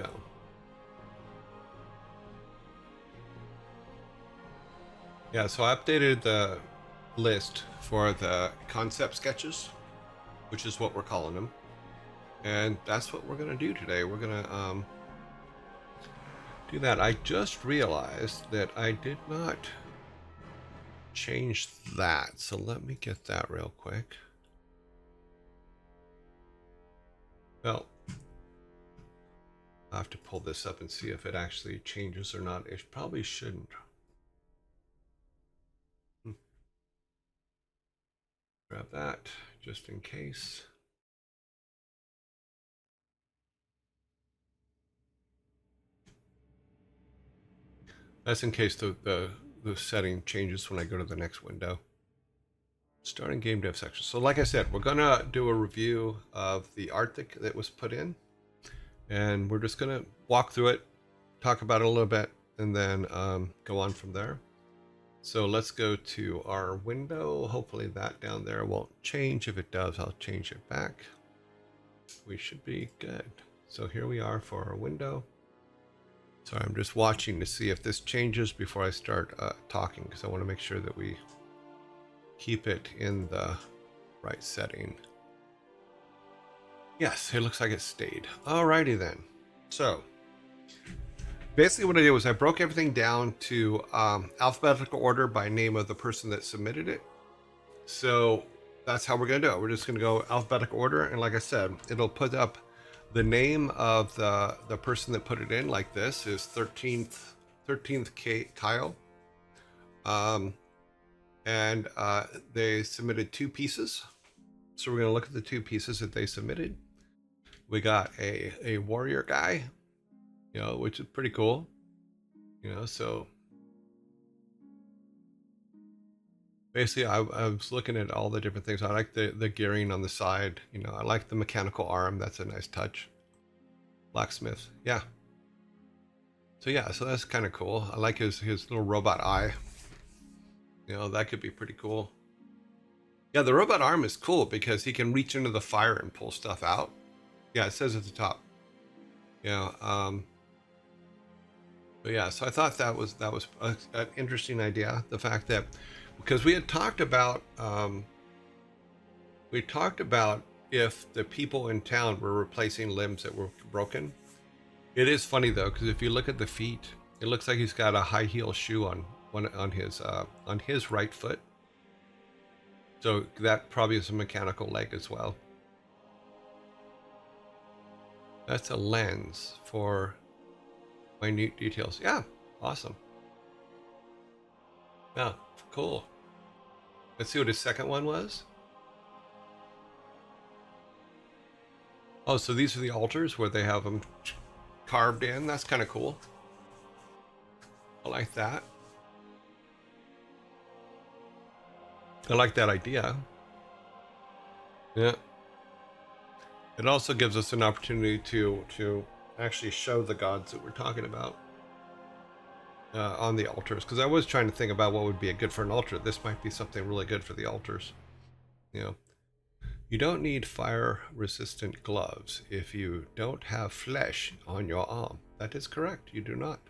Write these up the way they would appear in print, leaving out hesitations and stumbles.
go. Yeah, so I updated the list for the concept sketches, which is what we're calling them. And that's what we're going to do today. We're going to do that. I just realized that I did not change that. So let me get that real quick. Well, I have to pull this up and see if it actually changes or not. It probably shouldn't. Grab that just in case. That's in case the setting changes when I go to the next window. Starting game dev section. So like I said, we're gonna do a review of the art that was put in, and we're just gonna walk through it, talk about it a little bit, and then go on from there. So let's go to our window. Hopefully that down there won't change. If it does, I'll change it back. We should be good. So here we are for our window. Sorry, I'm just watching to see if this changes before I start talking, because I want to make sure that we keep it in the right setting. Yes, it looks like it stayed. Alrighty then. So basically what I did was I broke everything down to alphabetical order by name of the person that submitted it. So that's how we're going to do it. We're just going to go alphabetical order. And like I said, it'll put up the name of the person that put it in, like this is 13th Kyle. And they submitted 2 pieces. So we're going to look at the 2 pieces that they submitted. We got a warrior guy, you know, which is pretty cool, you know. So basically I was looking at all the different things. I like the gearing on the side, you know. I like the mechanical arm. That's a nice touch. Blacksmith, yeah. So yeah, so that's kind of cool. I like his little robot eye. You know, that could be pretty cool. Yeah, the robot arm is cool because he can reach into the fire and pull stuff out. Yeah, it says at the top. Yeah, but yeah, so I thought that was an interesting idea. The fact that, because we had talked about if the people in town were replacing limbs that were broken. It is funny though, because if you look at the feet, it looks like he's got a high heel shoe on his right foot. So that probably is a mechanical leg as well. That's a lens for minute details. Yeah, awesome. Yeah, cool. Let's see what his second one was. Oh, so these are the altars where they have them carved in. That's kind of cool. I like that. I like that idea. Yeah. It also gives us an opportunity to actually show the gods that we're talking about on the altars. Because I was trying to think about what would be good for an altar. This might be something really good for the altars. You know, you don't need fire-resistant gloves if you don't have flesh on your arm. That is correct. You do not.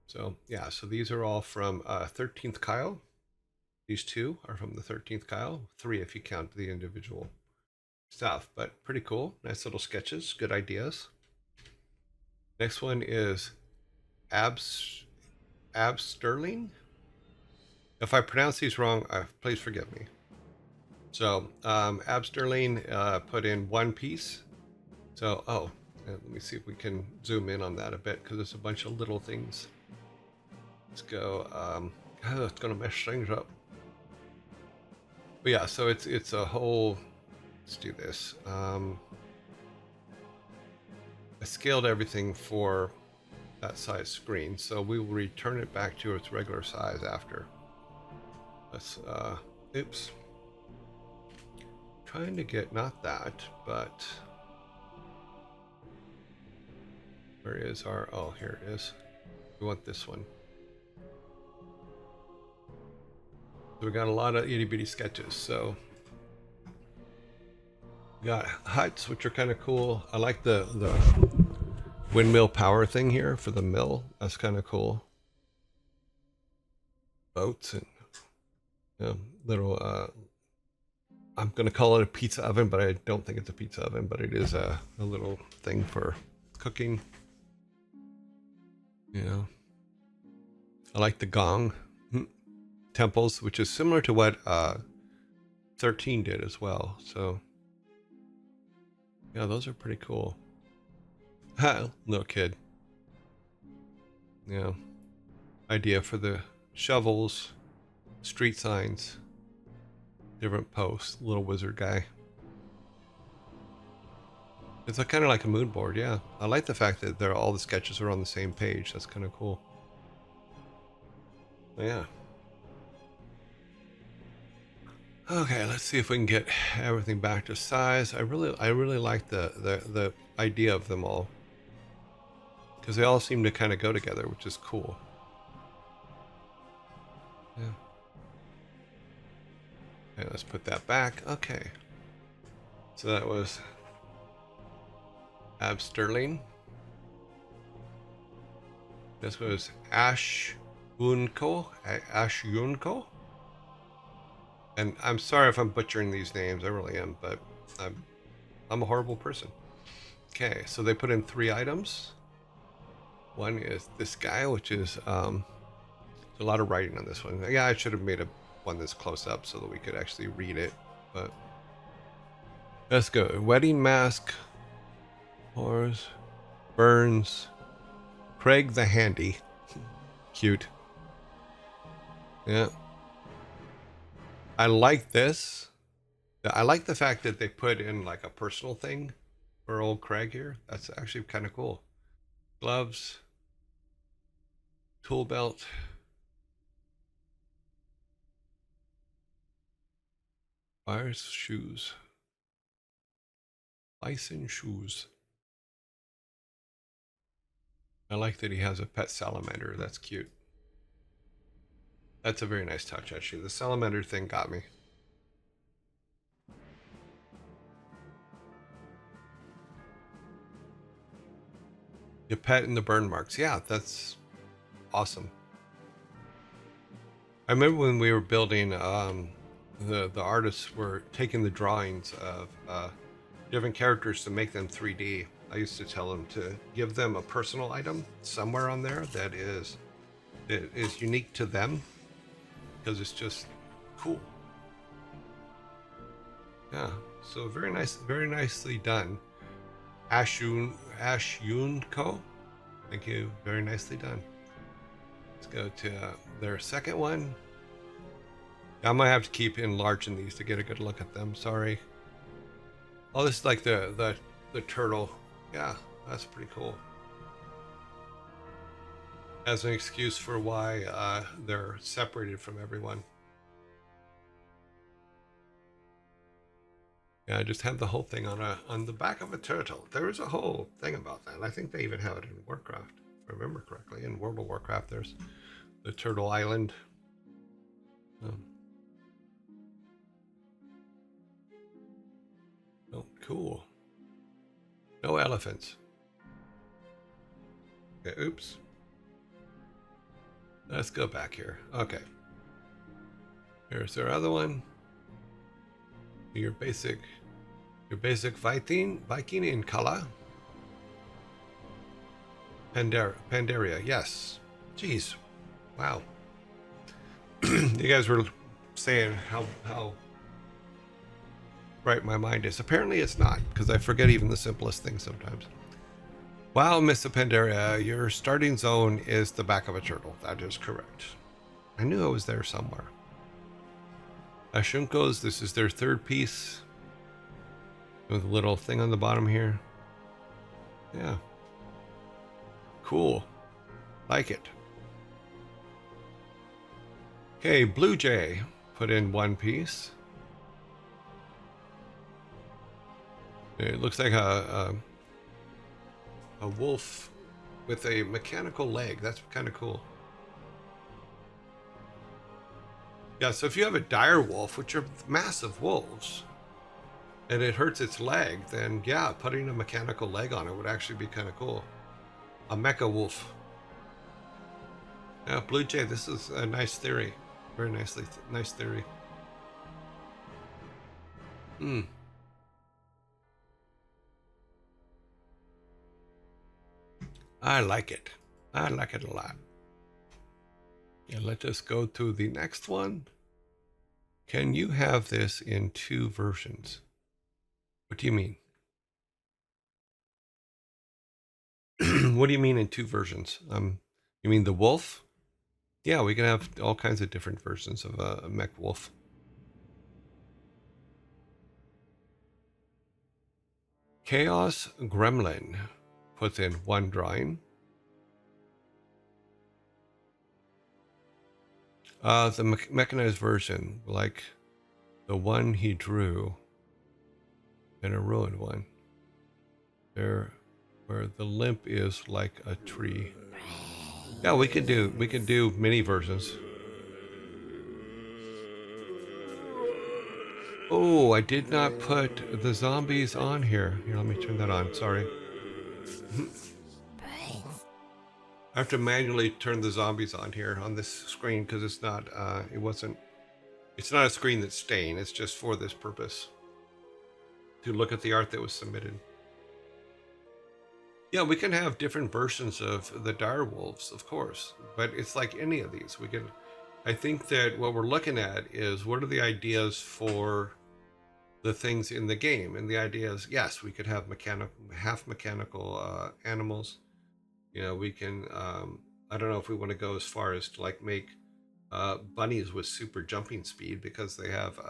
So yeah, so these are all from 13th Kyle. These 2 are from the 13th Kyle. 3 if you count the individual stuff, but pretty cool. Nice little sketches, good ideas. Next one is Abs Sterling. If I pronounce these wrong, please forgive me. So Ab Sterling put in 1 piece. So let me see if we can zoom in on that a bit, because there's a bunch of little things. Let's go. It's gonna mess things up. But yeah, so it's a whole. Let's do this. I scaled everything for that size screen, so we will return it back to its regular size after. Let's oops. Trying to get not that, but where is our, oh, here it is. We want this one. So we got a lot of itty bitty sketches, so Got huts, which are kind of cool. I like the windmill power thing here for the mill. That's kind of cool. Boats and little. I'm gonna call it a pizza oven, but I don't think it's a pizza oven. But it is a little thing for cooking. Yeah. I like the gong temples, which is similar to what 13 did as well. So yeah, those are pretty cool. Ha, little kid. Yeah. Idea for the shovels, street signs, different posts. Little wizard guy. It's kind of like a mood board. Yeah, I like the fact that all the sketches are on the same page. That's kind of cool. Yeah. Okay, let's see if we can get everything back to size. I really like the idea of them all, because they all seem to kind of go together, which is cool. Yeah. Okay, let's put that back. Okay. So that was Ab Sterling. This was Ash Yunko. Ash Yunko. And I'm sorry if I'm butchering these names. I really am, but I'm a horrible person. Okay, so they put in 3 items. One is this guy, which is there's a lot of writing on this one. Yeah, I should have made one this close up so that we could actually read it. But let's go. Wedding mask. Horse. Burns. Craig the Handy. Cute. Yeah. I like this. I like the fact that they put in like a personal thing for old Craig here. That's actually kind of cool. Gloves. Tool belt. Buyer's shoes. Bison shoes. I like that he has a pet salamander. That's cute. That's a very nice touch, actually. The salamander thing got me. Your pet and the burn marks. Yeah, that's awesome. I remember when we were building, the artists were taking the drawings of different characters to make them 3D. I used to tell them to give them a personal item somewhere on there that is unique to them, because it's just cool. Yeah, so very nice, very nicely done. Ash Yunko, thank you, very nicely done. Let's go to their second one. I might have to keep enlarging these to get a good look at them. Sorry. Oh, this is like the turtle. Yeah, that's pretty cool. As an excuse for why they're separated from everyone. Yeah, I just have the whole thing on the back of a turtle. There is a whole thing about that. I think they even have it in Warcraft, if I remember correctly. In World of Warcraft, there's the Turtle Island. Oh, cool. No elephants. Okay, oops. Let's go back here. Okay. Here's our other one. Your basic Viking in Kala. Pandaria, yes. Jeez. Wow. You guys were saying how bright my mind is. Apparently it's not, because I forget even the simplest things sometimes. Wow, Miss Pandaria, your starting zone is the back of a turtle. That is correct. I knew I was there somewhere. Ashunko's, this is their 3rd piece. With a little thing on the bottom here. Yeah. Cool. Like it. Okay, Blue Jay. Put in 1 piece. It looks like a wolf with a mechanical leg. That's kind of cool. Yeah, so if you have a dire wolf, which are massive wolves, and it hurts its leg, then yeah, putting a mechanical leg on it would actually be kind of cool. A mecha wolf. Yeah, Blue Jay, this is a nice theory. Very nice theory. Hmm. I like it. I like it a lot. Yeah, let us go to the next one. Can you have this in 2 versions? What do you mean? What do you mean in 2 versions? You mean the wolf? Yeah, we can have all kinds of different versions of a mech wolf. Chaos Gremlin puts in 1 drawing. The mechanized version, like the one he drew, and a ruined one. There, where the limp is like a tree. Yeah, we could do mini versions. Oh, I did not put the zombies on here. Here, let me turn that on. Sorry. I have to manually turn the zombies on here on this screen because it's not. It's not a screen that's staying. It's just for this purpose. To look at the art that was submitted. Yeah, we can have different versions of the dire wolves, of course, but it's like any of these. I think that what we're looking at is what are the ideas for the things in the game, and the idea is yes, we could have half mechanical animals. You know, we can. I don't know if we want to go as far as to like make bunnies with super jumping speed because they have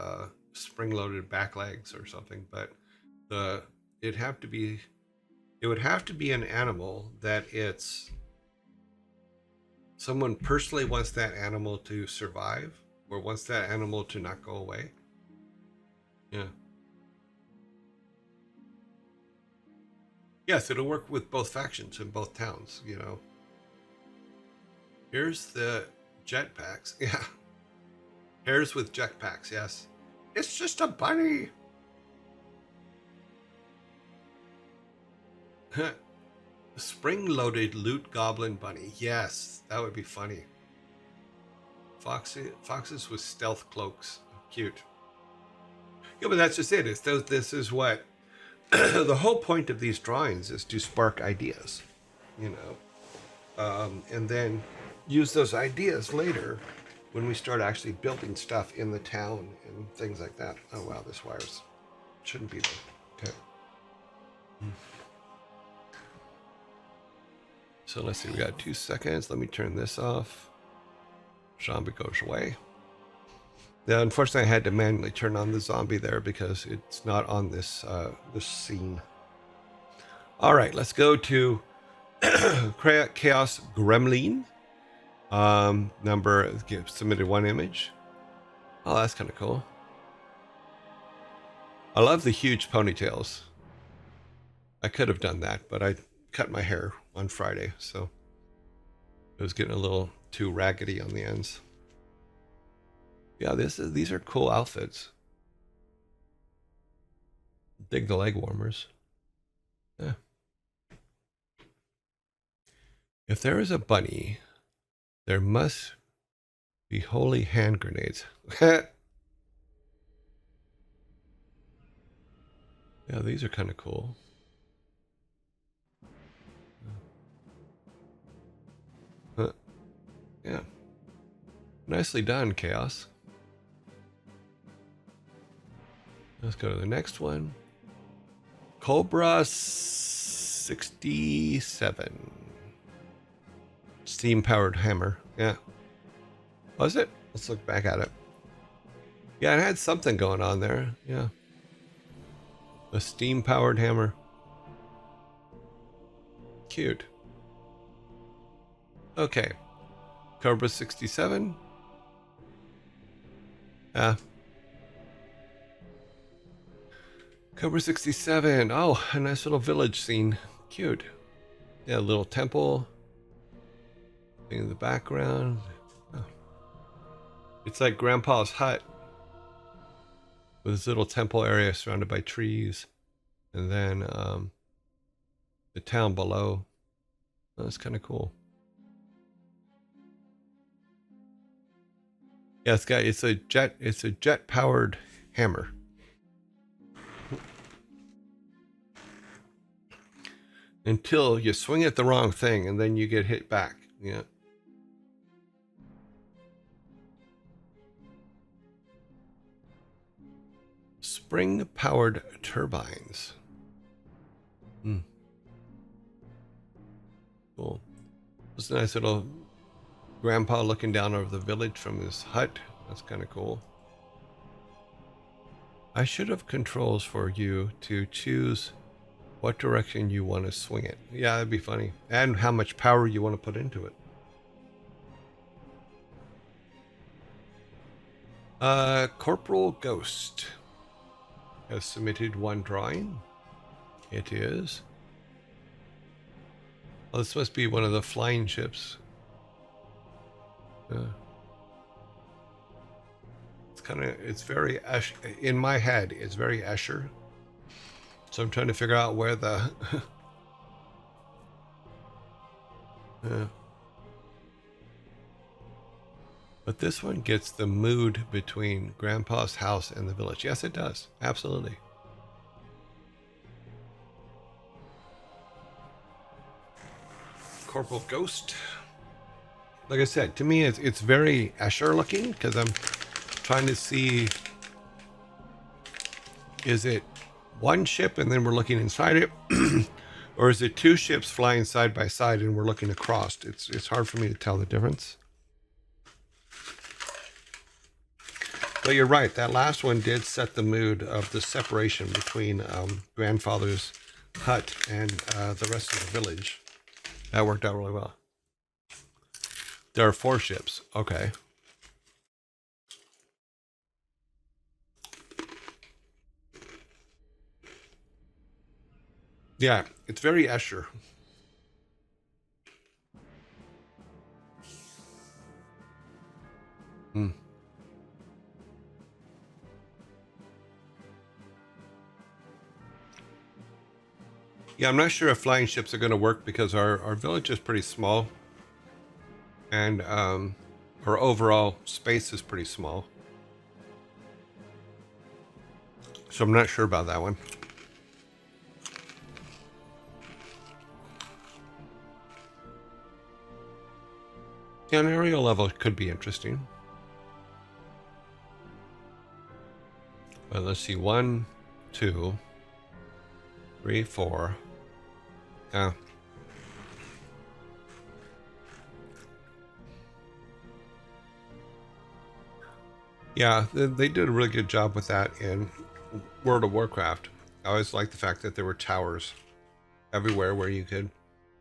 spring-loaded back legs or something, but the it have to be it would have to be an animal that it's someone personally wants that animal to survive or wants that animal to not go away. Yeah. Yes, it'll work with both factions in both towns, you know. Here's the jetpacks. Yeah. Hares with jetpacks, yes. It's just a bunny. Spring-loaded loot goblin bunny. Yes, that would be funny. Foxes with stealth cloaks. Cute. Yeah, but that's just it. This is what the whole point of these drawings is to spark ideas, you know, and then use those ideas later when we start actually building stuff in the town and things like that. Oh wow, this wires shouldn't be there. Okay. So let's see, we got 2 seconds. Let me turn this off. Zombie goes away. Now, unfortunately, I had to manually turn on the zombie there because it's not on this this scene. All right, let's go to Chaos Gremlin. Submitted 1 image. Oh, that's kind of cool. I love the huge ponytails. I could have done that, but I cut my hair on Friday, so it was getting a little too raggedy on the ends. Yeah, these are cool outfits. Dig the leg warmers. Yeah. If there is a bunny, there must be holy hand grenades. Yeah, these are kind of cool. Yeah. Nicely done, Chaos. Let's go to the next one. Cobra 67. Steam powered hammer. Yeah. Was it? Let's look back at it. Yeah, it had something going on there. Yeah. A steam powered hammer. Cute. Okay. Cobra 67. Yeah. Cobra 67. Oh, a nice little village scene. Cute. Yeah, a little temple. Thing in the background. Oh. It's like Grandpa's hut. with this little temple area surrounded by trees, and then the town below. That's kind of cool. Yeah, it's a jet powered hammer. Until you swing at the wrong thing and then you get hit back. Yeah. Spring powered turbines. Cool. It's a nice little grandpa looking down over the village from his hut. That's kind of cool. I should have controls for you to choose what direction you want to swing it. Yeah, that'd be funny. And how much power you want to put into it. Corporal Ghost has submitted one drawing. It is. Oh, this must be one of the flying ships. It's very, in my head, it's very Escher. So I'm trying to figure out where the... But this one gets the mood between Grandpa's house and the village. Yes, it does. Absolutely. Corporal Ghost. Like I said, to me, it's very Escher looking because I'm trying to see, is it one ship and then we're looking inside it, or is it two ships flying side by side and we're looking across? It's hard for me to tell the difference. But you're right, that last one did set the mood of the separation between Grandfather's hut and the rest of the village. That worked out really well. There are 4 ships. Okay. Yeah, it's very Escher. Yeah, I'm not sure if flying ships are going to work because our village is pretty small. And our overall space is pretty small. So I'm not sure about that one. Yeah, an aerial level could be interesting. But let's see, 1, 2, 3, 4. Yeah. Yeah, they did a really good job with that in World of Warcraft. I always liked the fact that there were towers everywhere where you could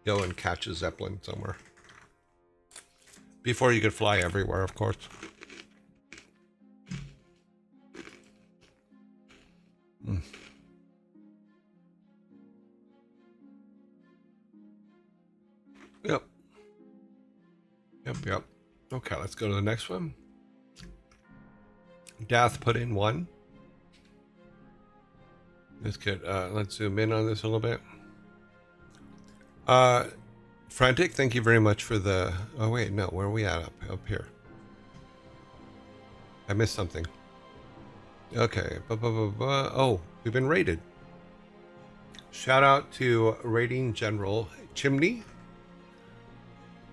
go and catch a Zeppelin somewhere. Before you could fly everywhere, of course. Yep. Yep. Okay, let's go to the next one. Dath put in 1. Let's zoom in on this a little bit. Frantic, thank you very much for the... Oh, wait, no. Where are we at? Up here. I missed something. Okay. Oh, we've been raided. Shout out to Raiding General Chimney,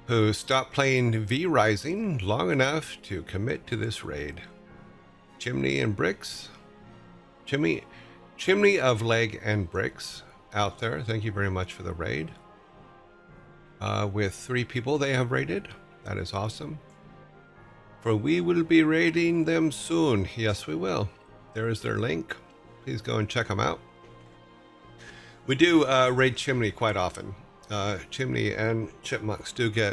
who stopped playing V Rising long enough to commit to this raid. Chimney and Bricks. Chimney of Leg and Bricks out there. Thank you very much for the raid. With 3 people they have raided. That is awesome. For we will be raiding them soon. Yes, we will. There is their link. Please go and check them out. We do raid Chimney quite often. Chimney and Chipmunks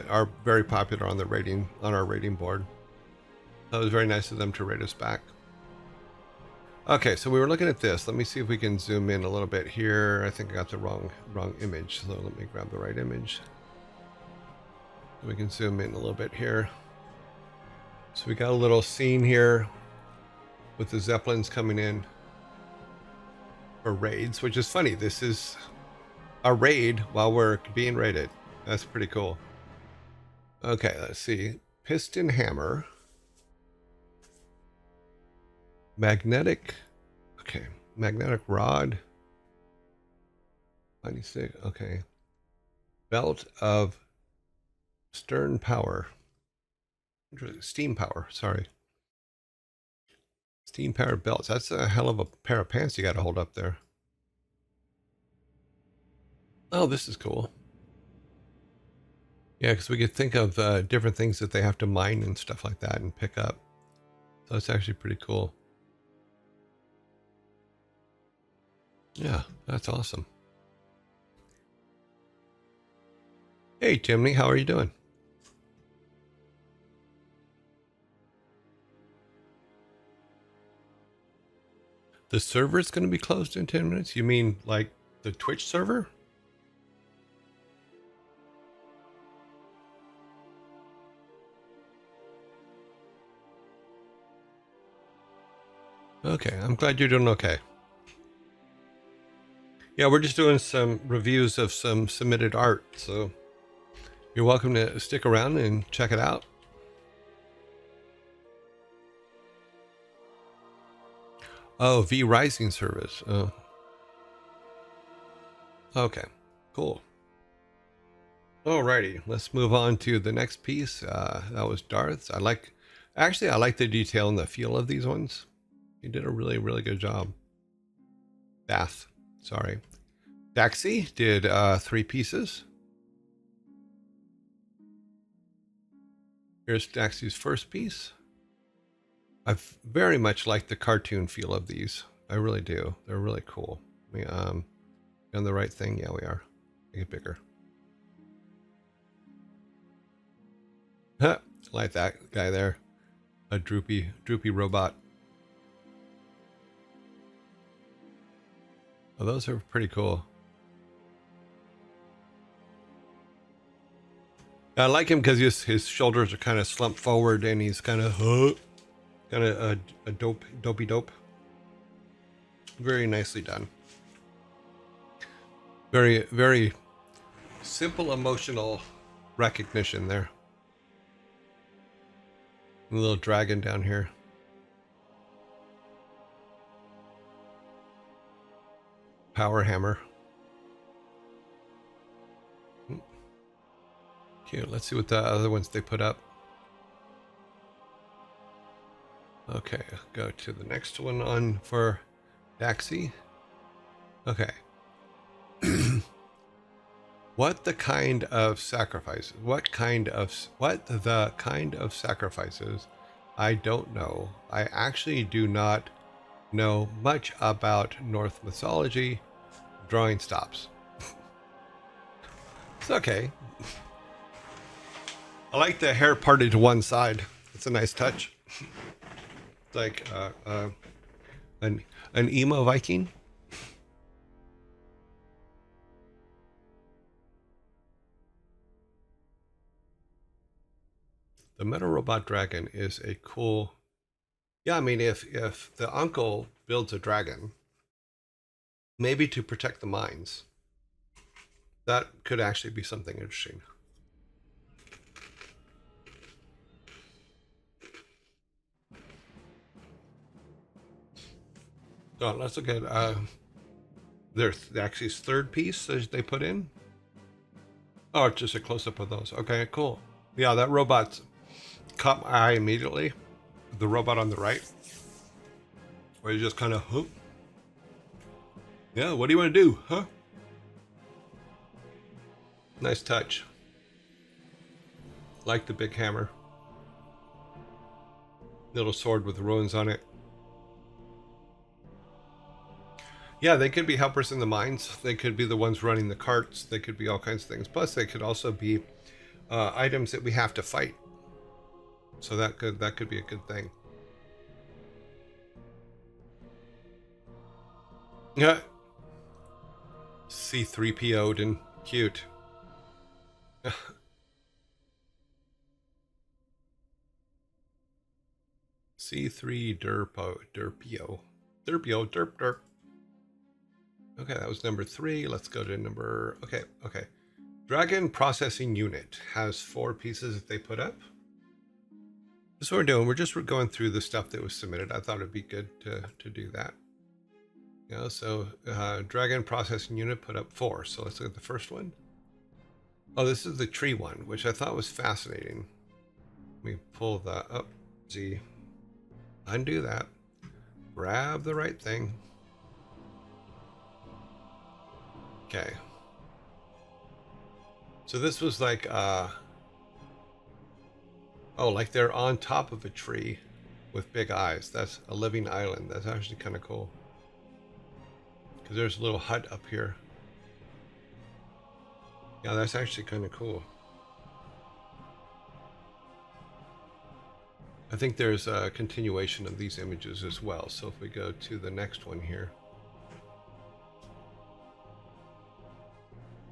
are very popular on our raiding board. So it was very nice of them to raid us back. Okay, so we were looking at this. Let me see if we can zoom in a little bit here. I think I got the wrong image, so let me grab the right image. We can zoom in a little bit here. So we got a little scene here with the Zeppelins coming in. for raids, which is funny. This is a raid while we're being raided. That's pretty cool. Okay, let's see. Piston hammer. Magnetic. Okay. Magnetic rod. 96. Okay. Belt of stern power. Steam power. Sorry. Steam powered belts. That's a hell of a pair of pants you got to hold up there. Oh, this is cool. Yeah, because we could think of different things that they have to mine and stuff like that and pick up. So it's actually pretty cool. Yeah, that's awesome. Hey, Chimney, how are you doing? The server is going to be closed in 10 minutes? You mean like the Twitch server? Okay, I'm glad you're doing okay. Yeah, we're just doing some reviews of some submitted art, so you're welcome to stick around and check it out. Oh, V Rising service. Oh. Okay, cool. Alrighty, let's move on to the next piece. That was Darth's. I like the detail and the feel of these ones. He did a really, really good job. Bath, sorry. Daxi did 3 pieces. Here's Daxi's first piece. I very much like the cartoon feel of these. I really do. They're really cool. We on the right thing? Yeah, we are. Make it bigger. Like that guy there. A droopy robot. Oh, those are pretty cool. I like him because his shoulders are kind of slumped forward and he's kind of a dopey dope. Very nicely done. Very, very simple emotional recognition there. A little dragon down here. Power hammer. Okay, let's see what the other ones they put up. Okay, go to the next one on for Daxi. Okay. What the kind of sacrifices? What the kind of sacrifices? I don't know. I actually do not know much about Norse mythology. Drawing stops. It's okay. I like the hair parted to one side. It's a nice touch. It's like an emo Viking. The Metal Robot Dragon is a cool. Yeah, I mean, if the uncle builds a dragon, maybe to protect the mines, that could actually be something interesting. So let's look at their actually third piece that they put in. Oh, it's just a close up of those. Okay, cool. Yeah, that robot caught my eye immediately. The robot on the right, where you just kind of, huh? Yeah, what do you want to do, huh? Nice touch. Like the big hammer. Little sword with runes on it. Yeah, they could be helpers in the mines. They could be the ones running the carts. They could be all kinds of things. Plus, they could also be items that we have to fight. So that could be a good thing. Yeah. C3PO'd and cute. C3 Derpio. Derp. Okay, that was number 3. Let's go to number... Okay. Dragon Processing Unit has 4 pieces that they put up. That's what we're doing. We're just going through the stuff that was submitted. I thought it'd be good to do that. So Dragon Processing Unit put up 4. So let's look at the first one. Oh, this is the tree one, which I thought was fascinating. Let me pull that up. Z. Undo that. Grab the right thing. Okay. So this was like, like they're on top of a tree with big eyes. That's a living island. That's actually kind of cool. Because there's a little hut up here. Yeah, that's actually kind of cool. I think there's a continuation of these images as well. So if we go to the next one here.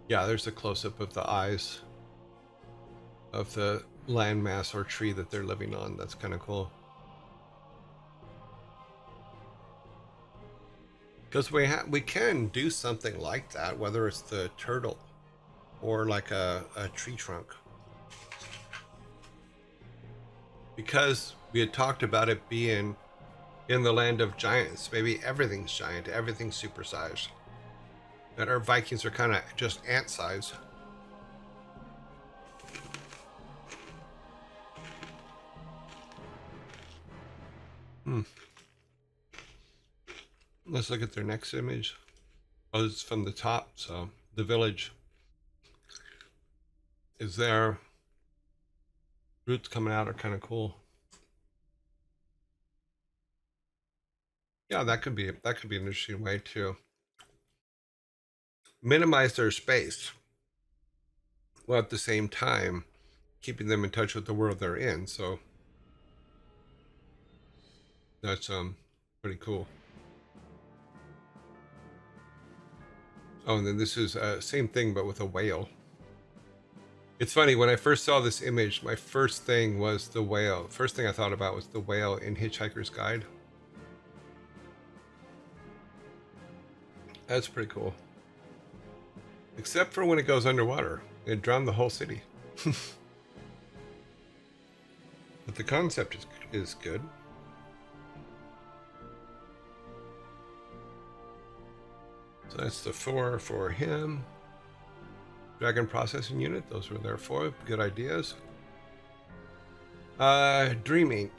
Yeah, there's a close-up of the eyes of the landmass or tree that they're living on. That's kind of cool. Because we can do something like that, whether it's the turtle or like a tree trunk. Because we had talked about it being in the land of giants, maybe everything's giant, everything's supersized. That our Vikings are kind of just ant size. Let's look at their next image. Oh, it's from the top, so the village is there. Roots coming out are kind of cool. Yeah, that could be an interesting way to minimize their space, while at the same time keeping them in touch with the world they're in. So that's pretty cool. Oh, and then this is same thing but with a whale. It's funny, when I first saw this image, my first thing was the whale. First thing I thought about was the whale in Hitchhiker's Guide. That's pretty cool. Except for when it goes underwater. It drowned the whole city. But the concept is good. So that's the 4 for him. Dragon Processing Unit, those were there for. Good ideas. Dream Inc.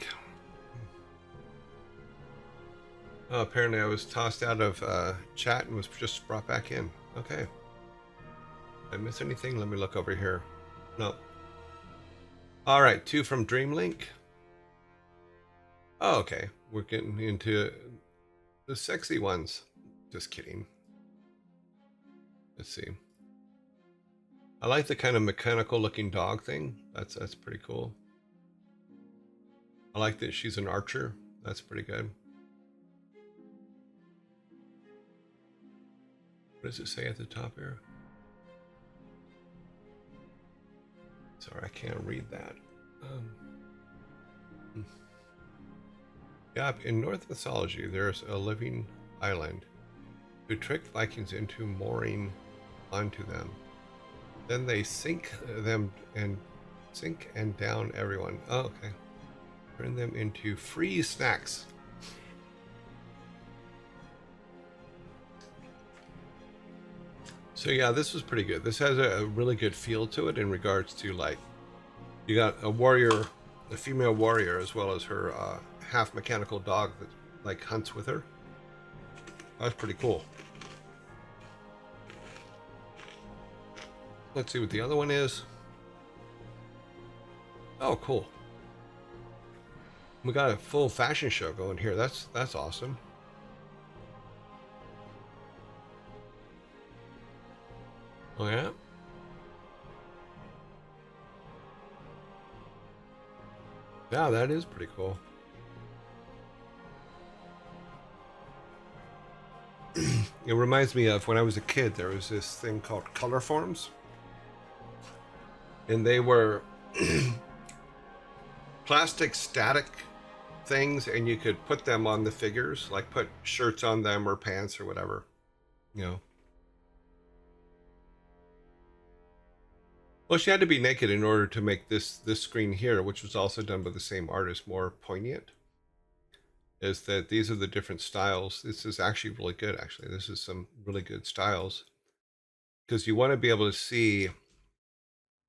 Oh, apparently I was tossed out of chat and was just brought back in. Okay. Did I miss anything? Let me look over here. No. All right, 2 from Dreamlink. Oh, okay. We're getting into the sexy ones. Just kidding. Let's see. I like the kind of mechanical looking dog thing. That's pretty cool. I like that she's an archer. That's pretty good. What does it say at the top here? Sorry, I can't read that. Yeah, in Norse mythology, there's a living island who tricked Vikings into mooring onto them. Then they sink and down everyone. Oh, okay. Turn them into free snacks. So yeah, this was pretty good. This has a really good feel to it in regards to, like, you got a warrior, a female warrior, as well as her half mechanical dog that like hunts with her. That's pretty cool. Let's see what the other one is. Oh, cool. We got a full fashion show going here. That's awesome. Oh yeah. Yeah, that is pretty cool. It reminds me of when I was a kid, there was this thing called color forms. And they were plastic static things, and you could put them on the figures, like put shirts on them or pants or whatever. you know. Well, she had to be naked in order to make this screen here, which was also done by the same artist, more poignant. Is that these are the different styles. This is actually really good, actually. This is some really good styles. Because you want to be able to see,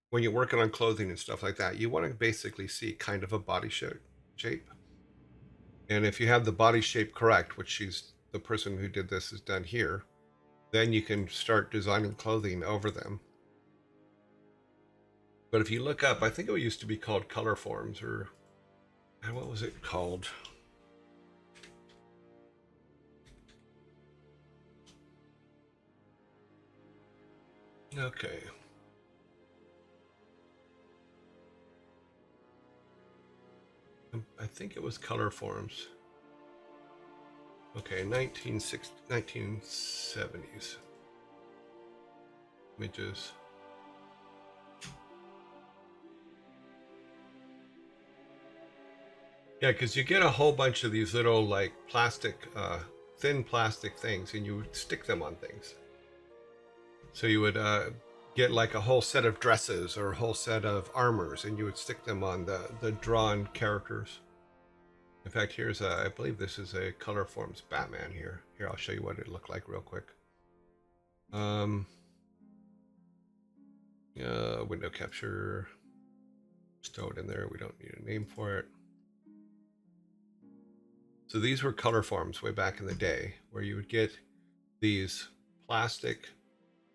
when you're working on clothing and stuff like that, you want to basically see kind of a body shape. And if you have the body shape correct, which the person who did this has done here, then you can start designing clothing over them. But if you look up, I think it used to be called Color Forms, or what was it called? Okay. I think it was Color Forms. Okay, 1970s. Images. Yeah, because you get a whole bunch of these little like plastic, thin plastic things, and you would stick them on things. So you would get like a whole set of dresses or a whole set of armors, and you would stick them on the drawn characters. In fact, here's I believe this is a Color Forms Batman here. Here, I'll show you what it looked like real quick. Window capture. Just throw it in there. We don't need a name for it. So these were Color Forms way back in the day, where you would get these plastic.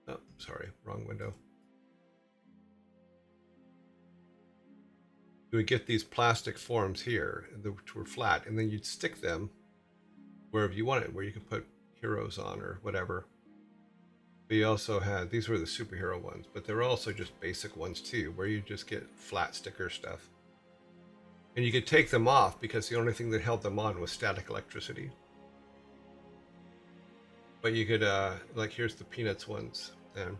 Oh, sorry, wrong window. You would get these plastic forms here, which were flat, and then you'd stick them wherever you wanted, where you could put heroes on or whatever. But you also had, these were the superhero ones, but there were also just basic ones too, where you just get flat sticker stuff. And you could take them off because the only thing that held them on was static electricity. But you could, like, here's the Peanuts ones. And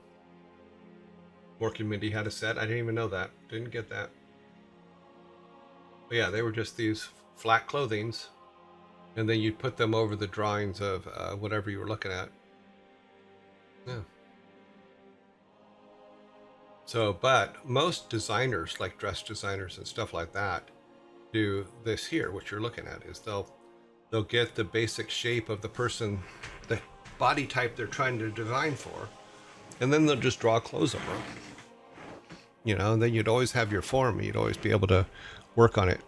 Mork and Mindy had a set. I didn't even know that. Didn't get that. But yeah, they were just these flat clothings. And then you'd put them over the drawings of whatever you were looking at. Yeah. So, but most designers, like dress designers and stuff like that, do this here. What you're looking at is they'll get the basic shape of the person, the body type they're trying to design for, and then they'll just draw clothes over them. You know, and then you'd always have your form. You'd always be able to work on it.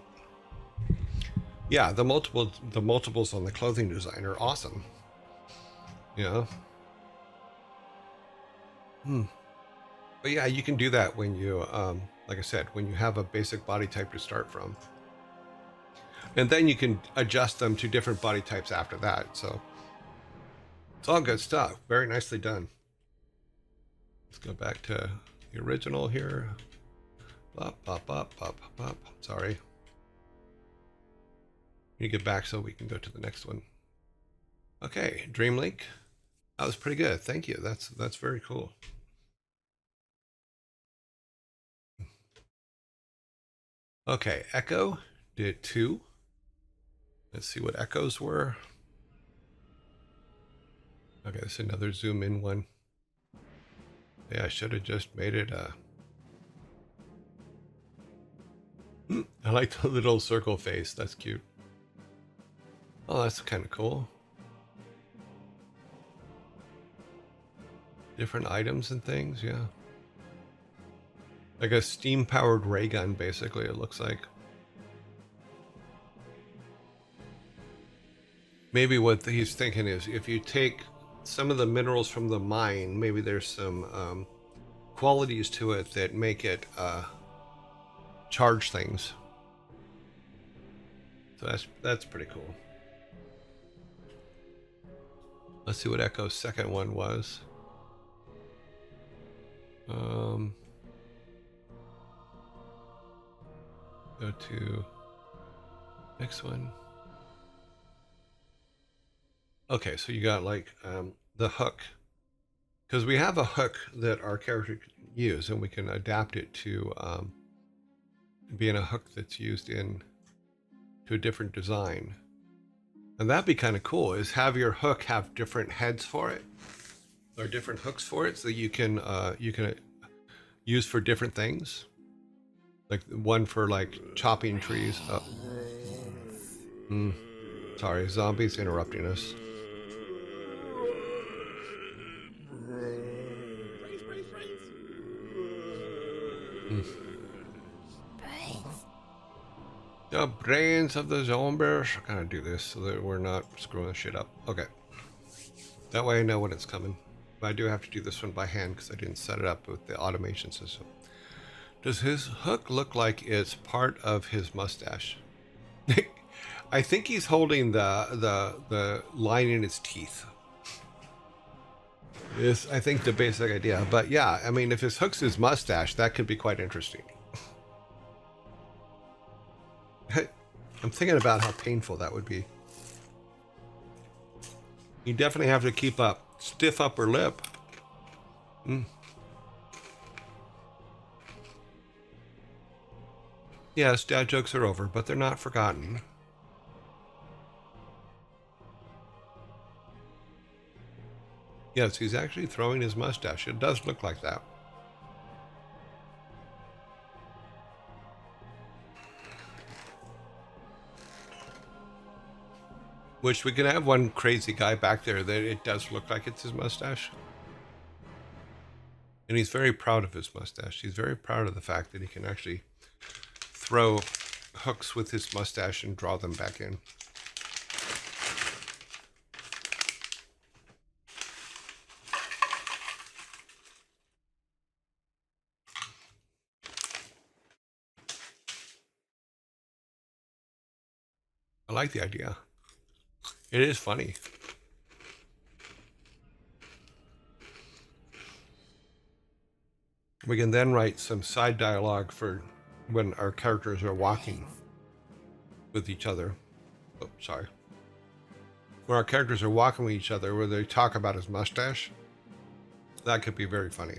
Yeah, the multiples on the clothing design are awesome. You know. But yeah, you can do that when you, like I said, when you have a basic body type to start from. And then you can adjust them to different body types after that. So it's all good stuff. Very nicely done. Let's go back to the original here. Bop, bop, bop, bop, bop. Sorry. You get back so we can go to the next one. Okay, Dreamlink. That was pretty good. Thank you. That's very cool. Okay, Echo did 2. Let's see what echoes were. Okay, this is another zoom in one. Yeah, I should have just made it I like the little circle face. That's cute. Oh, that's kind of cool. Different items and things, yeah. Like a steam-powered ray gun, basically, it looks like. Maybe what he's thinking is if you take some of the minerals from the mine, maybe there's some qualities to it that make it charge things. So that's pretty cool. Let's see what Echo's second one was. Go to next one. Okay, so you got like the hook, because we have a hook that our character can use, and we can adapt it to being a hook that's used in to a different design. And that'd be kind of cool, is have your hook have different heads for it. There are different hooks for it, so you can use for different things. Like one for like chopping trees. Oh, sorry, zombies interrupting us. The brains of the zombies. I gotta do this so that we're not screwing shit up. Okay. That way I know when it's coming. But I do have to do this one by hand because I didn't set it up with the automation system. Does his hook look like it's part of his mustache? I think he's holding the line in his teeth. Is I think the basic idea. But yeah, I mean, if his hook's his mustache, that could be quite interesting. I'm thinking about how painful that would be. You definitely have to keep a stiff upper lip. Yes, dad jokes are over, but they're not forgotten. Yes, he's actually throwing his mustache. It does look like that. Which we can have one crazy guy back there that it does look like it's his mustache. And he's very proud of his mustache. He's very proud of the fact that he can actually throw hooks with his mustache and draw them back in. I like the idea. It is funny. We can then write some side dialogue for when our characters are walking with each other. Oh, sorry. When our characters are walking with each other, where they talk about his mustache, that could be very funny.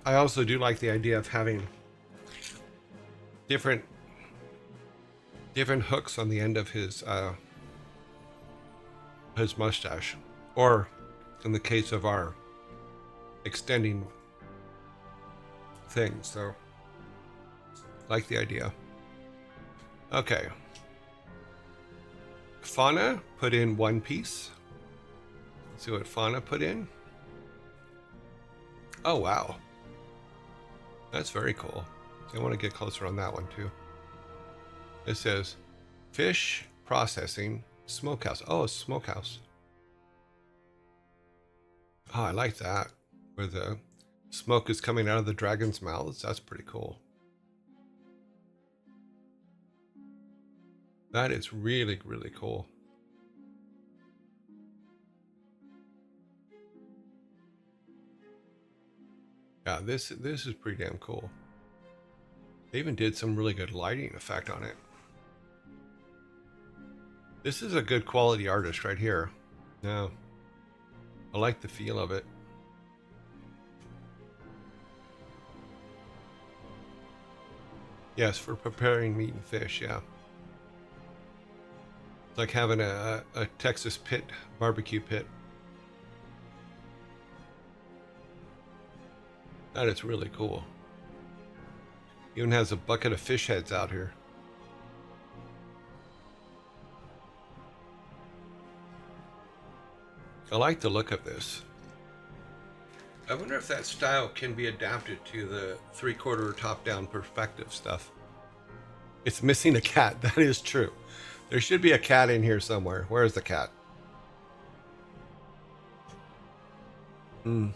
I also do like the idea of having different hooks on the end of his mustache, or in the case of our extending things. So, like the idea. Okay. Fauna put in one piece. Let's see what Fauna put in. Oh, wow. That's very cool. I want to get closer on that one too. It says fish processing smokehouse. Oh, a smokehouse. Oh, I like that. Where the smoke is coming out of the dragon's mouths. That's pretty cool. That is really, really cool. Yeah, this is pretty damn cool. They even did some really good lighting effect on it. This is a good quality artist right here. Yeah. I like the feel of it. Yes, for preparing meat and fish, yeah. It's like having a Texas pit, barbecue pit. That is really cool. Even has a bucket of fish heads out here. I like the look of this. I wonder if that style can be adapted to the 3/4 top-down perspective stuff. It's missing a cat. That is true. There should be a cat in here somewhere. Where is the cat? I'm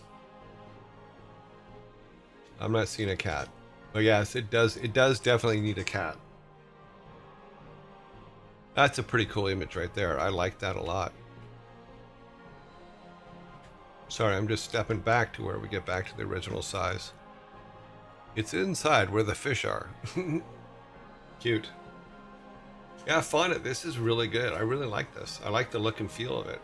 not seeing a cat. But yes, it does definitely need a cat. That's a pretty cool image right there. I like that a lot. Sorry, I'm just stepping back to where we get back to the original size. It's inside where the fish are. Cute. Yeah, Fauna, this is really good. I really like this. I like the look and feel of it.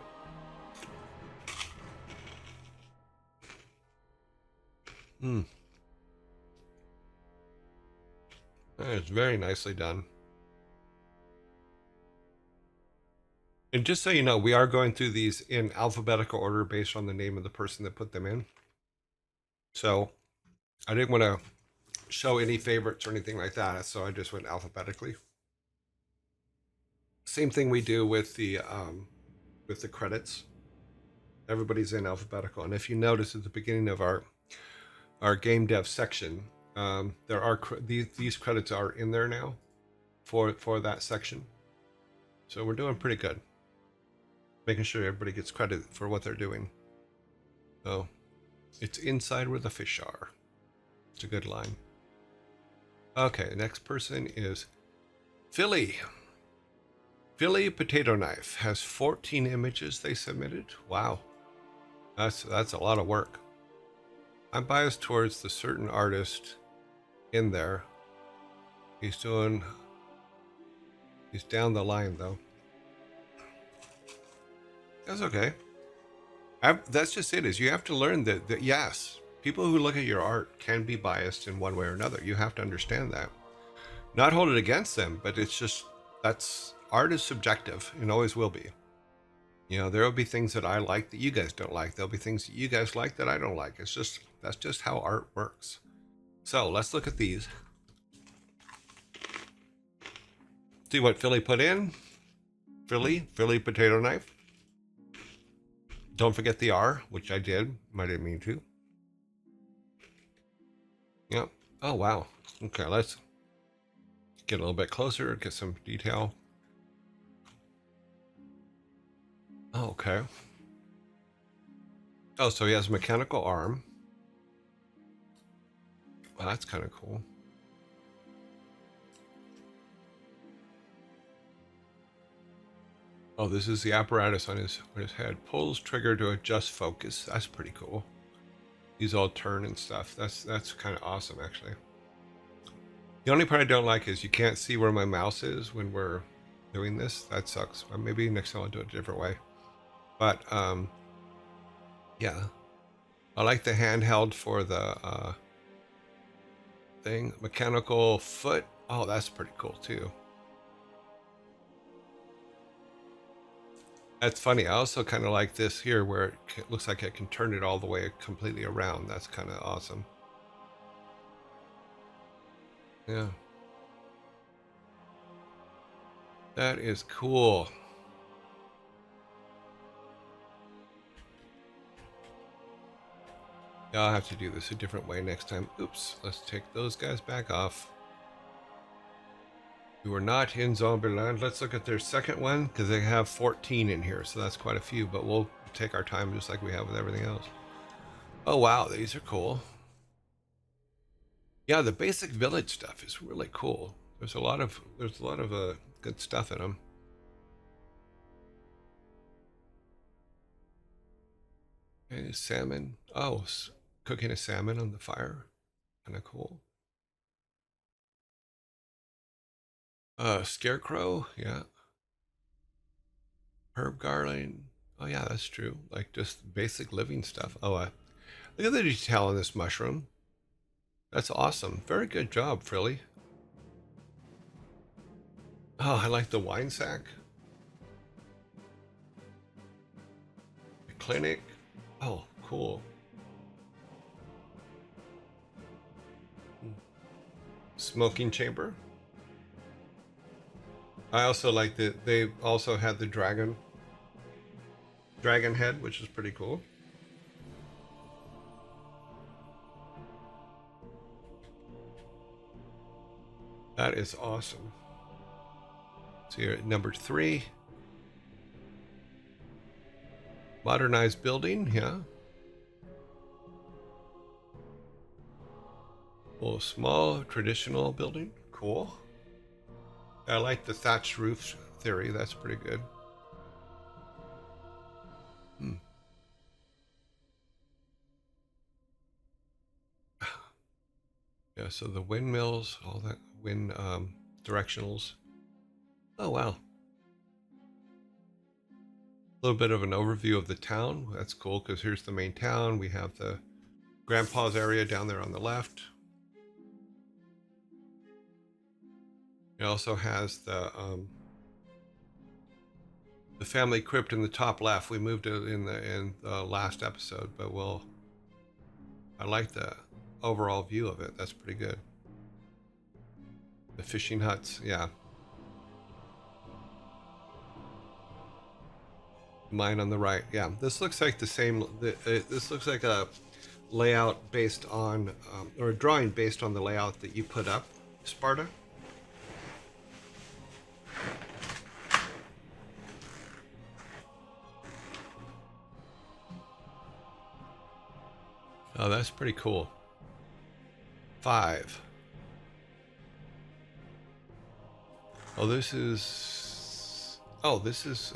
It's very nicely done. And just so you know, we are going through these in alphabetical order based on the name of the person that put them in. So I didn't want to show any favorites or anything like that, so I just went alphabetically. Same thing we do with the credits. Everybody's in alphabetical, and if you notice at the beginning of our game dev section, there are these credits are in there now for that section. So we're doing pretty good, making sure everybody gets credit for what they're doing. So it's inside where the fish are. It's a good line. Okay, the next person is Philly. Philly Potato Knife has 14 images they submitted. Wow, that's a lot of work. I'm biased towards the certain artist in there. He's down the line though. That's okay. That's just it. Is you have to learn that yes, people who look at your art can be biased in one way or another. You have to understand that. Not hold it against them, but it's just that's art is subjective and always will be. You know, there will be things that I like that you guys don't like. There'll be things that you guys like that I don't like. That's just how art works. So let's look at these. See what Philly put in. Philly Potato Knife. Don't forget the R, which I did. I didn't mean to. Yep. Oh, wow. Okay, let's get a little bit closer, get some detail. Oh, okay. Oh, so he has a mechanical arm. Well, that's kind of cool. Oh, this is the apparatus on his head. Pulls trigger to adjust focus. That's pretty cool. These all turn and stuff. That's kind of awesome, actually. The only part I don't like is you can't see where my mouse is when we're doing this. That sucks. Maybe next time I'll do it a different way. But yeah, I like the handheld for the thing. Mechanical foot. Oh, that's pretty cool too. That's funny. I also kind of like this here where it looks like I can turn it all the way completely around. That's kind of awesome. Yeah. That is cool. Yeah, I'll have to do this a different way next time. Oops. Let's take those guys back off. We are not in Zombieland. Let's look at their second one because they have 14 in here, so that's quite a few, but we'll take our time just like we have with everything else. Oh wow, these are cool. Yeah, the basic village stuff is really cool. There's a lot of good stuff in them. Okay, salmon. Oh, cooking a salmon on the fire. Kind of cool. Scarecrow. Yeah. Herb garland. Oh yeah, that's true. Like just basic living stuff. Oh, look at the detail on this mushroom. That's awesome. Very good job, Frilly. Oh, I like the wine sack. The clinic. Oh, cool. Smoking chamber. I also like that they also had the dragon head, which is pretty cool. That is awesome. So you're at number 3. Modernized building, yeah. Well, small traditional building, cool. I like the thatched roof theory. That's pretty good. Yeah, so the windmills, all that wind directionals. Oh, wow. A little bit of an overview of the town. That's cool because here's the main town. We have the grandpa's area down there on the left. It also has the the family crypt in the top left. We moved it in the last episode, but I like the overall view of it. That's pretty good. The fishing huts, yeah. Mine on the right, yeah. This looks like the same. This looks like a layout based on, or a drawing based on the layout that you put up, Sparta. Oh, that's pretty cool. 5. Oh, this is. Oh, this is.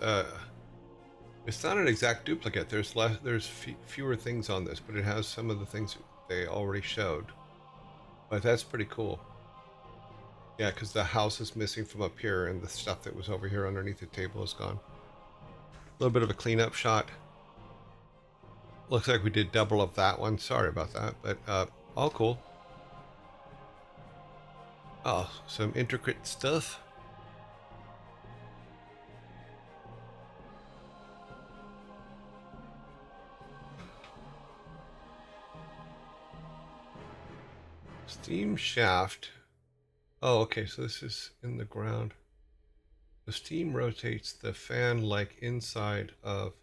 It's not an exact duplicate. There's less. There's fewer things on this, but it has some of the things they already showed. But that's pretty cool. Yeah, because the house is missing from up here, and the stuff that was over here underneath the table is gone. A little bit of a cleanup shot. Looks like we did double of that one. Sorry about that, but all cool. Oh, some intricate stuff. Steam shaft. Oh, okay, so this is in the ground. The steam rotates the fan-like inside of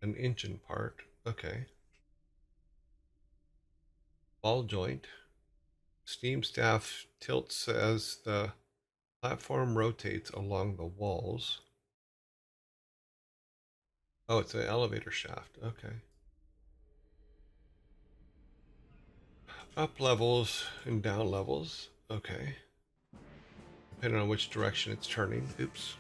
an engine part. Okay. Ball joint. Steam staff tilts as the platform rotates along the walls. Oh, it's an elevator shaft. Okay. Up levels and down levels. Okay. Depending on which direction it's turning. Oops.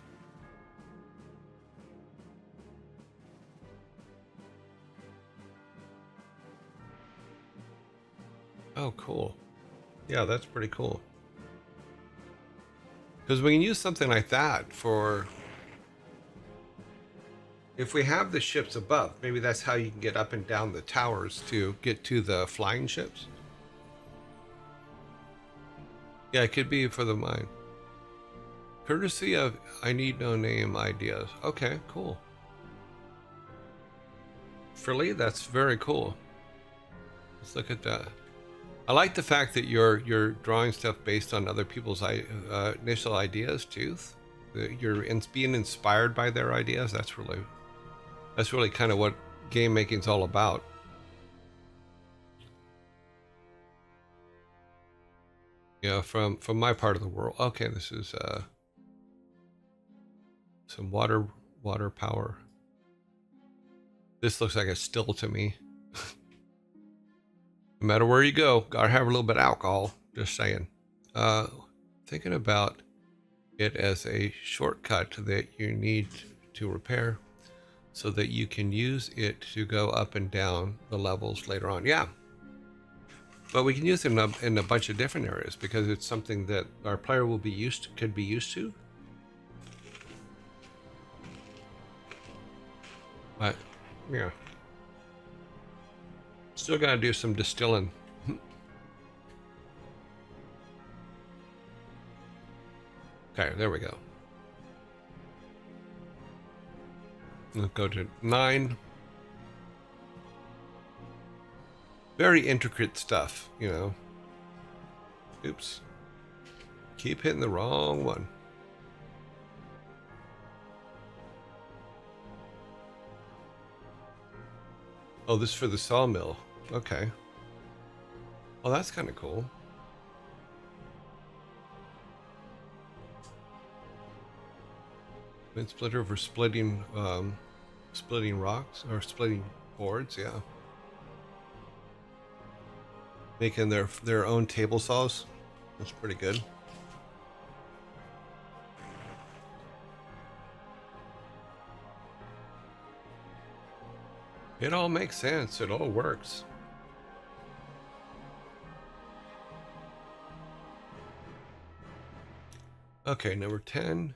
Oh, cool. Yeah, that's pretty cool. Because we can use something like that for... If we have the ships above, maybe that's how you can get up and down the towers to get to the flying ships. Yeah, it could be for the mine. Courtesy of I Need No Name ideas. Okay, cool. Frilly, that's very cool. Let's look at that. I like the fact that you're drawing stuff based on other people's initial ideas too. You're being inspired by their ideas. That's really kind of what game making's all about. Yeah, from my part of the world. Okay, this is some water power. This looks like a still to me. No matter where you go, gotta have a little bit of alcohol. Just saying. Thinking about it as a shortcut that you need to repair so that you can use it to go up and down the levels later on. Yeah. But we can use it in a bunch of different areas because it's something that our player will be could be used to. But yeah. Still gotta do some distilling. Okay, there we go. Let's go to 9. Very intricate stuff, you know. Oops. Keep hitting the wrong one. Oh, this is for the sawmill. Okay. Well, that's kind of cool. Mid splitter for splitting rocks or splitting boards, yeah. Making their own table saws. That's pretty good. It all makes sense. It all works. Okay, number 10.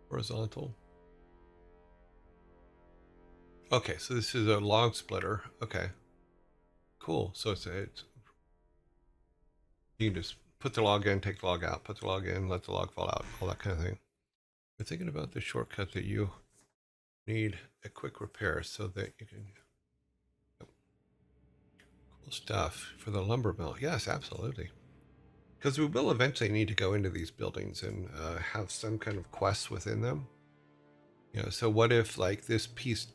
Horizontal. Okay, so this is a log splitter. Okay. Cool. So it's you can just put the log in, take the log out, put the log in, let the log fall out, all that kind of thing. We're thinking about the shortcut that you need a quick repair so that you can. Cool stuff for the lumber mill. Yes, absolutely. Because we will eventually need to go into these buildings and have some kind of quests within them. So what if like this piece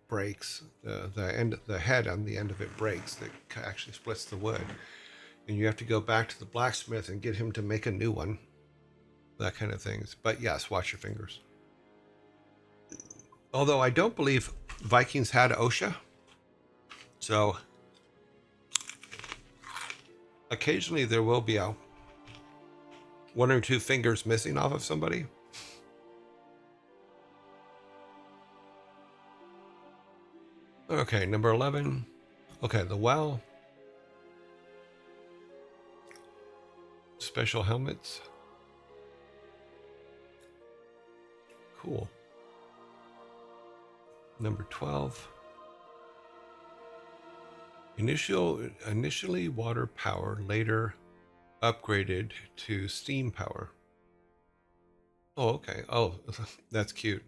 breaks, the head on the end of it breaks, that actually splits the wood, and you have to go back to the blacksmith and get him to make a new one. That kind of things. But yes, watch your fingers. Although I don't believe Vikings had OSHA, so occasionally there will be a 1 or 2 fingers missing off of somebody. Okay, number 11. Okay, the well. Special helmets. Cool. Number 12. Initially water power, later upgraded to steam power. Oh, okay. Oh, that's cute.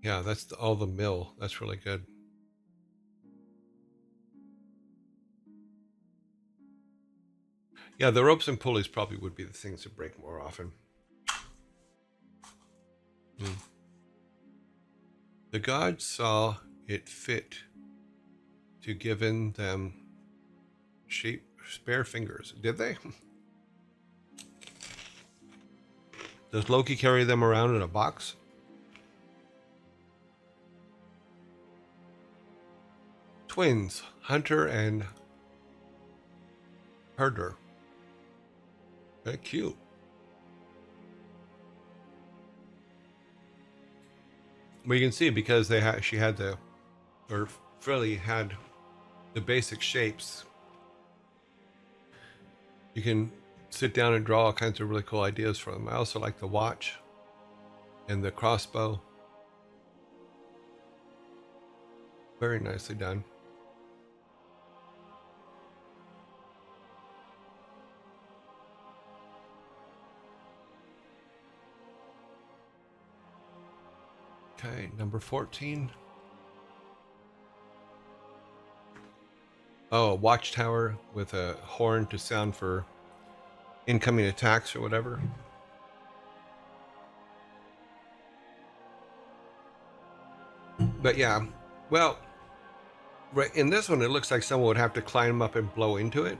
Yeah, that's all the mill. That's really good. Yeah, the ropes and pulleys probably would be the things that break more often. The gods saw it fit to give them spare fingers. Did they? Does Loki carry them around in a box? Twins, Hunter and Herder. Very cute. But you can see because she had Frilly had the basic shapes. You can sit down and draw all kinds of really cool ideas for them. I also like the watch and the crossbow. Very nicely done. Okay, number 14. Oh, a watchtower with a horn to sound for incoming attacks or whatever. But yeah, well, in this one, it looks like someone would have to climb up and blow into it.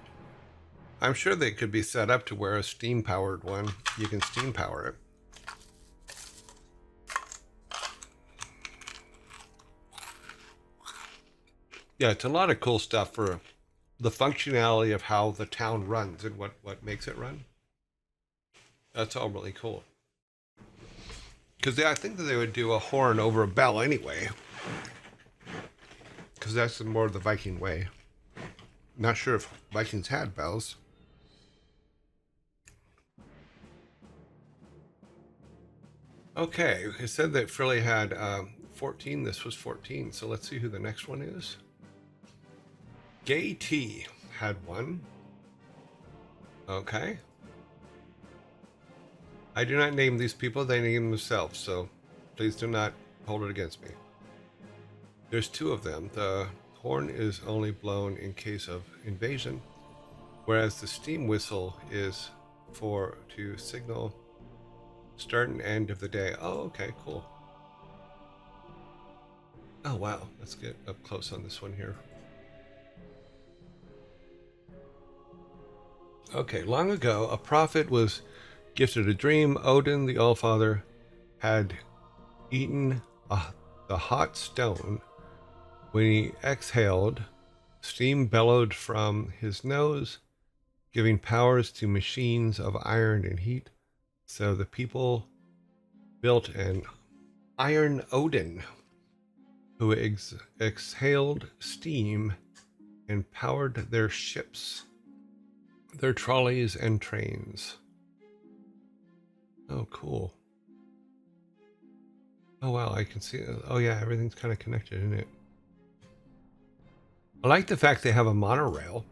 I'm sure they could be set up to where a steam-powered one, you can steam power it. Yeah, it's a lot of cool stuff for the functionality of how the town runs and what makes it run. That's all really cool. Because I think that they would do a horn over a bell anyway. Because that's more the Viking way. Not sure if Vikings had bells. Okay, it said that Frilly had 14. This was 14. So let's see who the next one is. Gay T had one. Okay. I do not name these people, they name themselves, so please do not hold it against me. There's 2 of them. The horn is only blown in case of invasion, whereas the steam whistle is to signal start and end of the day. Oh, okay, cool. Oh, wow. Let's get up close on this one here. Okay, long ago, a prophet was gifted a dream. Odin, the Allfather, had eaten the hot stone. When he exhaled, steam bellowed from his nose, giving powers to machines of iron and heat. So the people built an Iron Odin, who exhaled steam and powered their ships, their trolleys and trains. Oh, cool. Oh, wow, I can see it. Oh, yeah, everything's kind of connected, isn't it? I like the fact they have a monorail.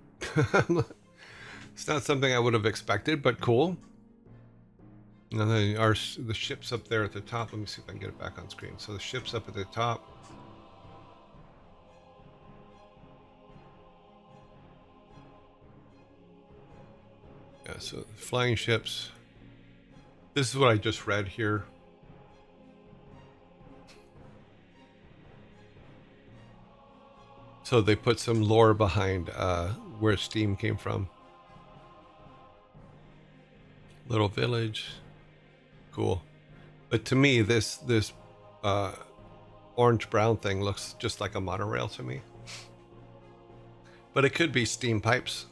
It's not something I would have expected, but cool. And then the ship's up there at the top. Let me see if I can get it back on screen. So the ship's up at the top. Yeah, so flying ships. This is what I just read here. So they put some lore behind where steam came from. Little village. Cool. But to me, this uh, orange brown thing looks just like a monorail to me. But it could be steam pipes.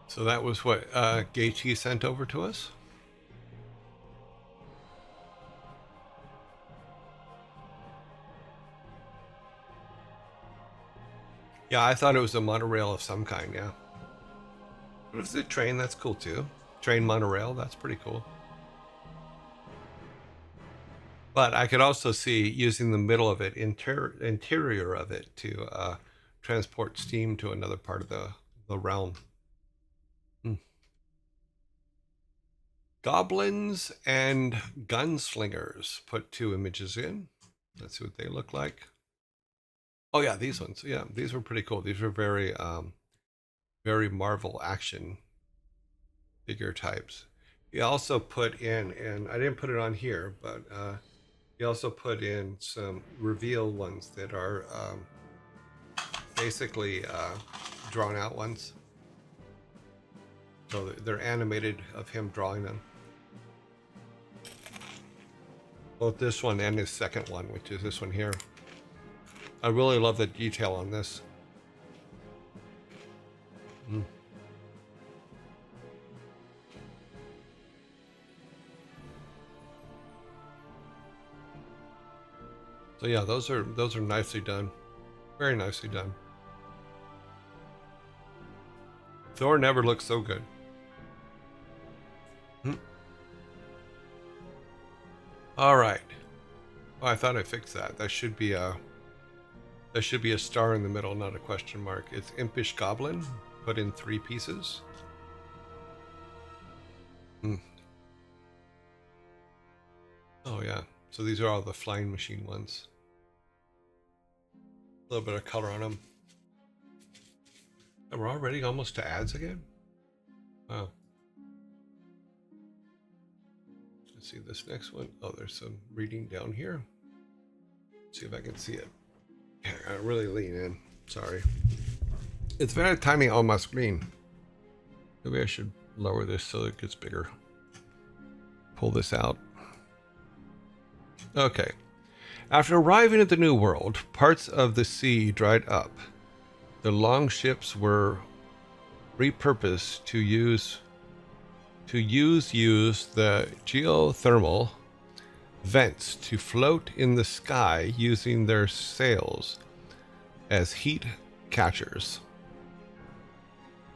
So that was what Gaethje sent over to us. Yeah, I thought it was a monorail of some kind, yeah. But if it's a train, that's cool too. Train monorail, that's pretty cool. But I could also see using the middle of it, interior of it, to transport steam to another part of the realm. Hmm. Goblins and gunslingers. Put 2 images in. Let's see what they look like. Oh yeah, these ones. Yeah, these were pretty cool. These were very Marvel action figure types. He also put in, and I didn't put it on here, but he also put in some reveal ones that are basically drawn out ones. So they're animated of him drawing them. Both this one and his second one, which is this one here. I really love the detail on this. Mm. So yeah, those are nicely done. Very nicely done. Thor never looked so good. Hmm. All right. Oh, I thought I fixed that. That should be a star in the middle, not a question mark. It's Impish Goblin, put in 3 pieces. Hmm. Oh yeah. So these are all the flying machine ones. A little bit of color on them. And we're already almost to ads again? Wow. Let's see this next one. Oh, there's some reading down here. Let's see if I can see it. Yeah, I gotta really lean in. Sorry. It's very tiny on my screen. Maybe I should lower this so it gets bigger. Pull this out. Okay. After arriving at the New World, parts of the sea dried up. The long ships were repurposed to use the geothermal vents to float in the sky using their sails as heat catchers.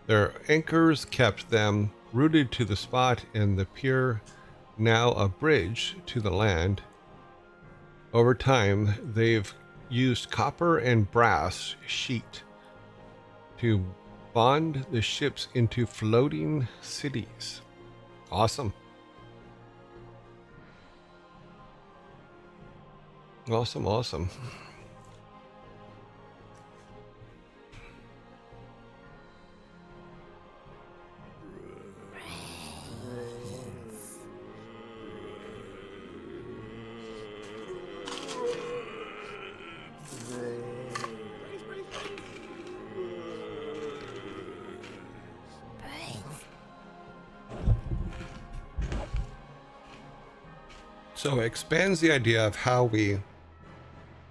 Their anchors kept them rooted to the spot in the pier, now a bridge to the land. Over time, they've used copper and brass sheet to bond the ships into floating cities. Awesome. Awesome, awesome. So it expands the idea of how we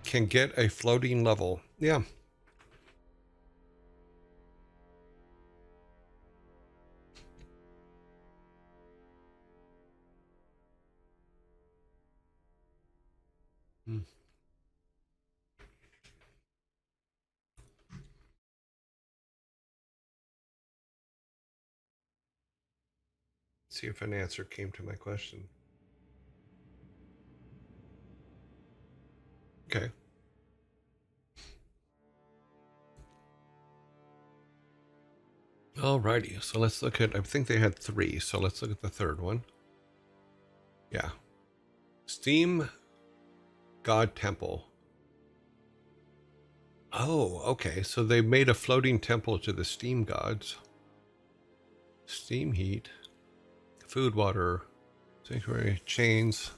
can get a floating level. Yeah. Hmm. See if an answer came to my question. Okay. Alrighty, so let's look at, I think they had 3, so let's look at the third one. Yeah. Steam God Temple. Oh, okay, so they made a floating temple to the steam gods. Steam heat, food, water, sanctuary, chains,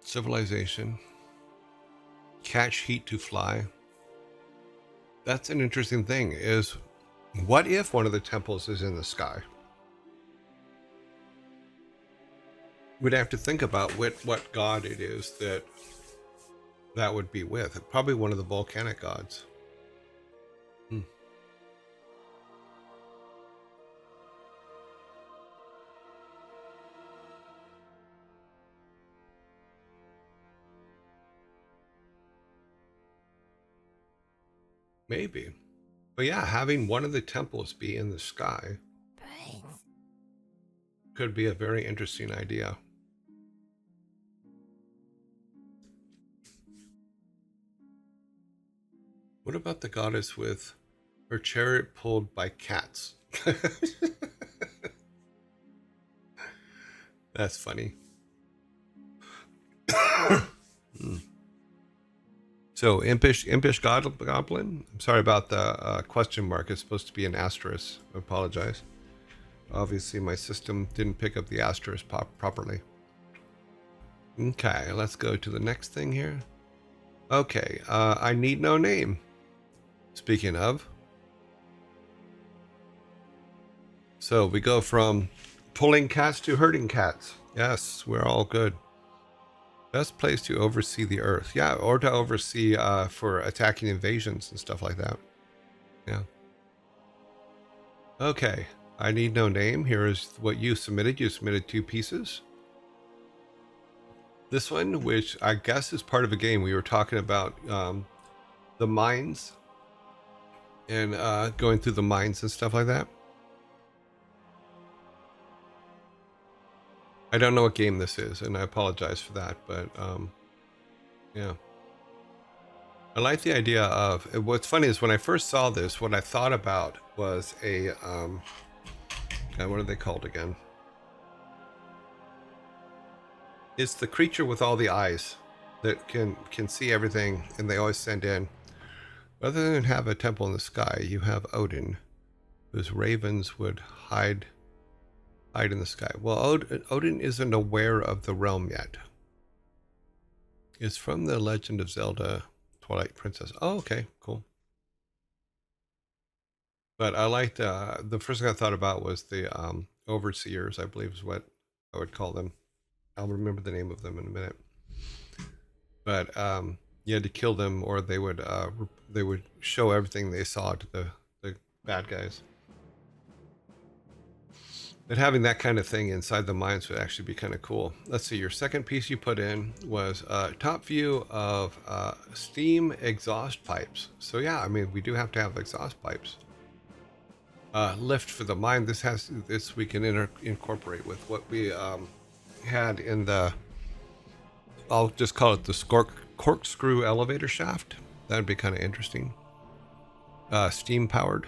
civilization, catch heat to fly. That's an interesting thing, is what if one of the temples is in the sky? We'd have to think about what god it is that would be with. Probably one of the volcanic gods. Hmm. Maybe. But yeah, having one of the temples be in the sky could be a very interesting idea. What about the goddess with her chariot pulled by cats? That's funny. So impish goblin. I'm sorry about the question mark. It's supposed to be an asterisk. I apologize. Obviously, my system didn't pick up the asterisk properly. Okay, let's go to the next thing here. Okay, I need no name. Speaking of, so we go from pulling cats to herding cats. Yes, we're all good. Best place to oversee the earth. Yeah, or to oversee for attacking invasions and stuff like that. Yeah. Okay, I need no name. Here is what you submitted. You submitted 2 pieces. This one, which I guess is part of a game, we were talking about the mines and going through the mines and stuff like that. I don't know what game this is, and I apologize for that, but yeah. I like the idea of, what's funny is when I first saw this, what I thought about was a, what are they called again? It's the creature with all the eyes that can see everything, and they always send in. Rather than have a temple in the sky, you have Odin, whose ravens would hide in the sky. Well, Odin isn't aware of the realm yet. It's from the Legend of Zelda Twilight Princess. Oh, okay, cool. But I liked the first thing I thought about was the overseers, I believe is what I would call them. I'll remember the name of them in a minute. But you had to kill them, or they would show everything they saw to the bad guys. But having that kind of thing inside the mines would actually be kind of cool. Let's see, your second piece you put in was top view of steam exhaust pipes. So yeah, I mean, we do have to have exhaust pipes. Lift for the mine. This we can incorporate with what we had in the, I'll just call it the corkscrew elevator shaft. That'd be kind of interesting. Steam powered.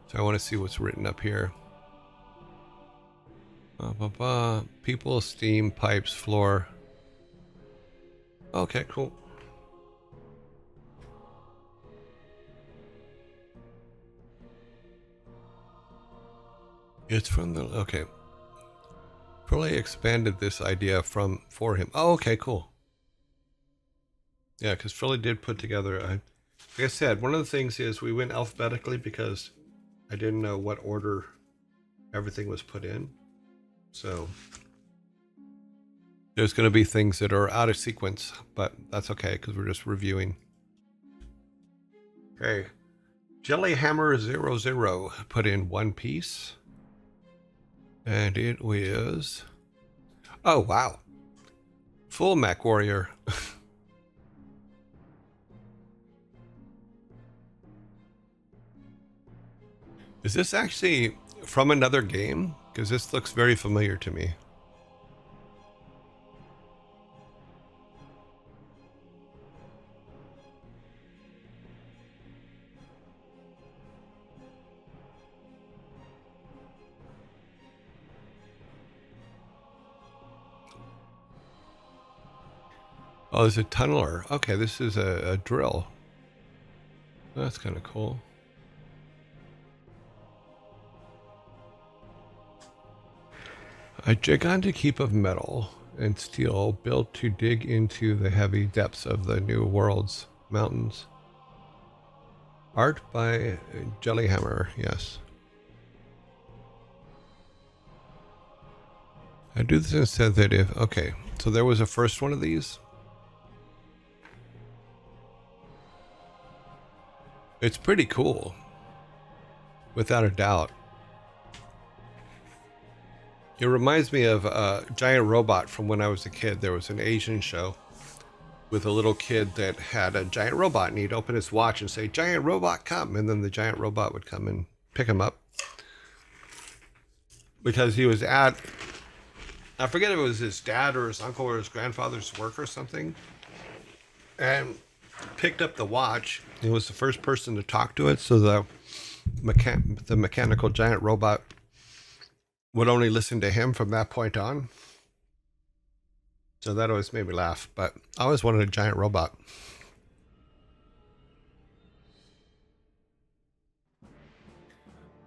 So I want to see what's written up here. People, steam, pipes, floor. Okay, cool. It's from the, okay. Really expanded this idea for him. Oh, okay, cool. Yeah, because Philly did put together, like I said, one of the things is we went alphabetically because I didn't know what order everything was put in. So there's going to be things that are out of sequence, but that's okay because we're just reviewing. Okay. Jellyhammer00 put in 1 piece. And it was, oh wow, full Mech Warrior. Is this actually from another game? Because this looks very familiar to me. Oh, there's a tunneler. Okay, this is a drill. That's kind of cool. A gigantic heap of metal and steel built to dig into the heavy depths of the New World's mountains. Art by Jellyhammer, yes. I do this instead that if, okay, so there was a first one of these. It's pretty cool, without a doubt. It reminds me of a Giant Robot from when I was a kid. There was an Asian show with a little kid that had a giant robot, and he'd open his watch and say, "Giant robot, come!" And then the giant robot would come and pick him up because he was at, I forget if it was his dad or his uncle or his grandfather's work or something, and picked up the watch. He was the first person to talk to it, so the mechanical giant robot would only listen to him from that point on. So that always made me laugh, but I always wanted a giant robot.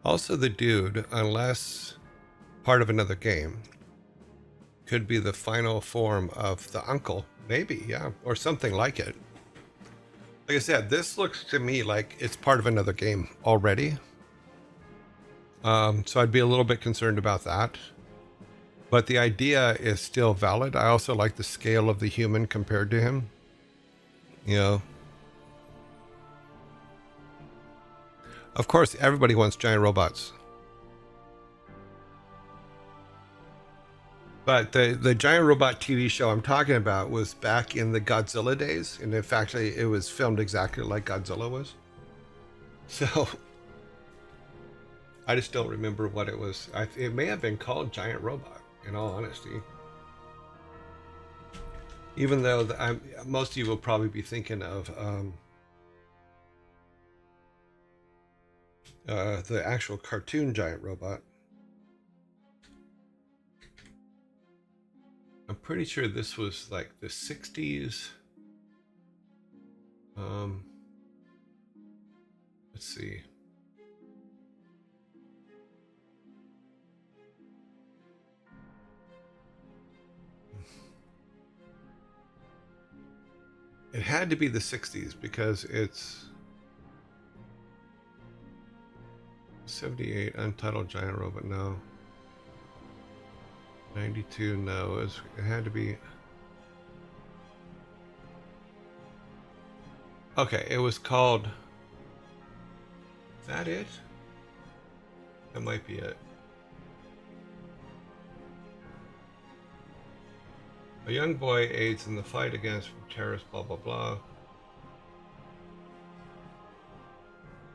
Also, the dude, unless part of another game, could be the final form of the uncle. Maybe, yeah, or something like it. Like I said, this looks to me like it's part of another game already. So I'd be a little bit concerned about that. But the idea is still valid. I also like the scale of the human compared to him. You know, of course, everybody wants giant robots. But the giant robot TV show I'm talking about was back in the Godzilla days. And in fact, it was filmed exactly like Godzilla was. So I just don't remember what it was. It may have been called Giant Robot, in all honesty. Even though most of you will probably be thinking of the actual cartoon Giant Robot. I'm pretty sure this was like the 60s. Let's see. It had to be the 60s because it's 78 Untitled Giant Robot. No. 92. No. It had to be. Okay. It was called. Is that it? That might be it. A young boy aids in the fight against terrorists, blah, blah, blah.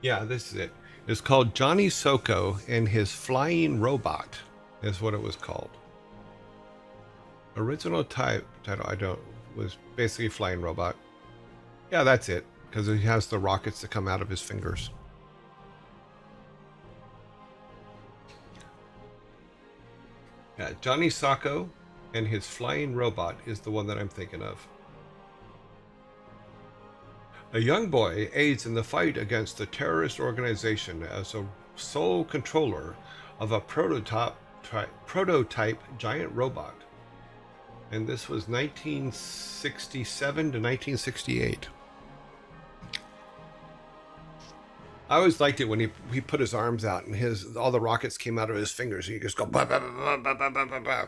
Yeah, this is it. It's called Johnny Soko and His Flying Robot, is what it was called. Original title, was basically Flying Robot. Yeah, that's it, because he has the rockets that come out of his fingers. Yeah, Johnny Soko and His Flying Robot is the one that I'm thinking of. A young boy aids in the fight against the terrorist organization as a sole controller of a prototype giant robot. And this was 1967 to 1968. I always liked it when he put his arms out and all the rockets came out of his fingers and he just go bah, bah, bah, bah, bah, bah, bah, bah.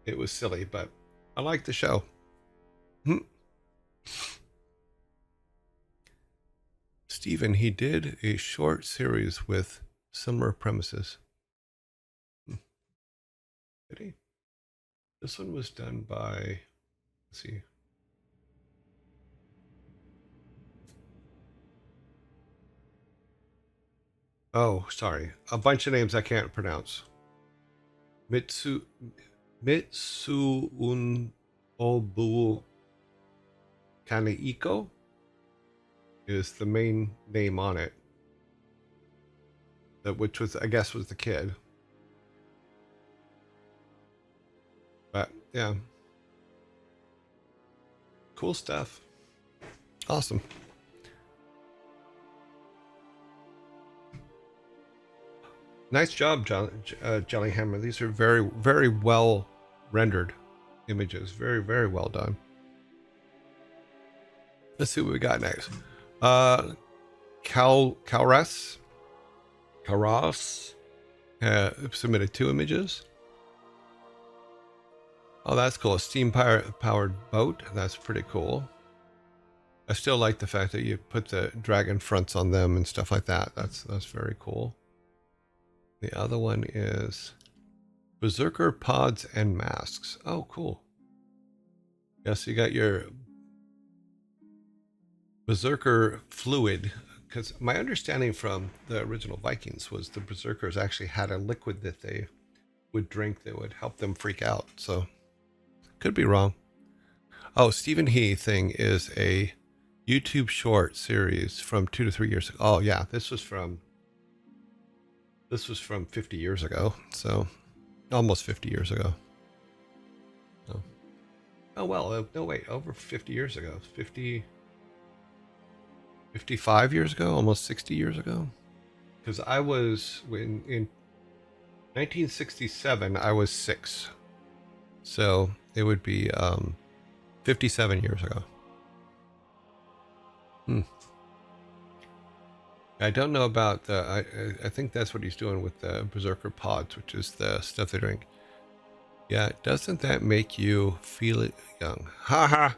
It was silly, but I liked the show. Stephen, he did a short series with similar premises. Did he? This one was done by, let's see. Oh, sorry. A bunch of names I can't pronounce. Mitsuun Obu Kaneiko is the main name on it. Which was, I guess, was the kid. But yeah. Cool stuff. Awesome. Nice job, Jellyhammer. These are very, very well rendered images. Very, very well done. Let's see what we got next. Kalras submitted 2 images. Oh, that's cool. A steam powered boat. That's pretty cool. I still like the fact that you put the dragon fronts on them and stuff like that. That's very cool. The other one is Berserker pods and masks. Oh, cool. Yes, you got your Berserker fluid. Because my understanding from the original Vikings was the Berserkers actually had a liquid that they would drink that would help them freak out. So, could be wrong. Oh, Stephen He thing is a YouTube short series from 2 to 3 years ago. Oh yeah, this was from 50 years ago. So, almost 50 years ago. Oh well, no wait, over 50 years ago. 55 years ago, almost 60 years ago. Because I was in 1967, I was 6. So it would be 57 years ago. I don't know about the. I think that's what he's doing with the Berserker pods, which is the stuff they drink. Yeah, doesn't that make you feel young? Haha.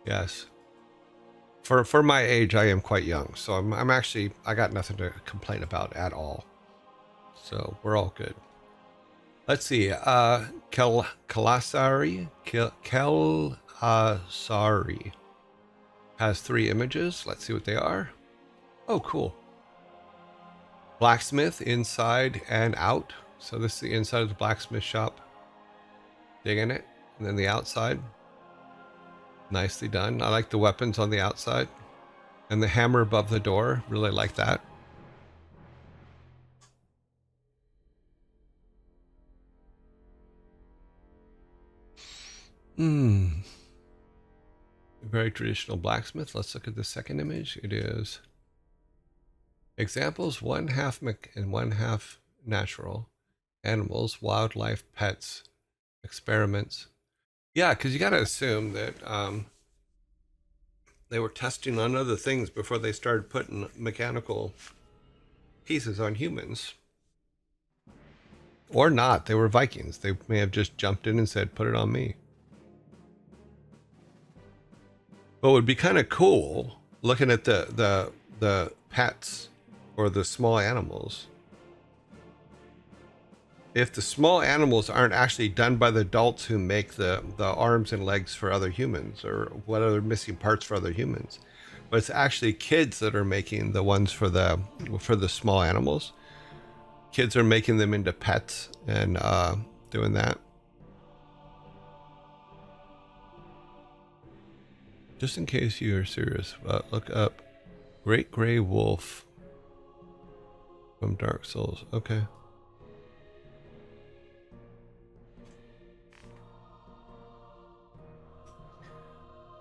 Yes. For my age, I am quite young, so I'm actually, I got nothing to complain about at all. So we're all good. Let's see. Kalasari has 3 images. Let's see what they are. Oh, cool. Blacksmith inside and out. So this is the inside of the blacksmith shop. Digging it. And then the outside. Nicely done. I like the weapons on the outside. And the hammer above the door. Really like that. Very traditional blacksmith. Let's look at the second image. It is examples, 1/2 mech and 1/2 natural. Animals, wildlife, pets, experiments. Yeah, because you got to assume that they were testing on other things before they started putting mechanical pieces on humans. Or not. They were Vikings. They may have just jumped in and said, put it on me. But it would be kind of cool looking at the pets or the small animals. If the small animals aren't actually done by the adults who make the arms and legs for other humans or what other missing parts for other humans, but it's actually kids that are making the ones for the small animals. Kids are making them into pets and doing that. Just in case you are serious, look up Great Gray Wolf from Dark Souls. Okay.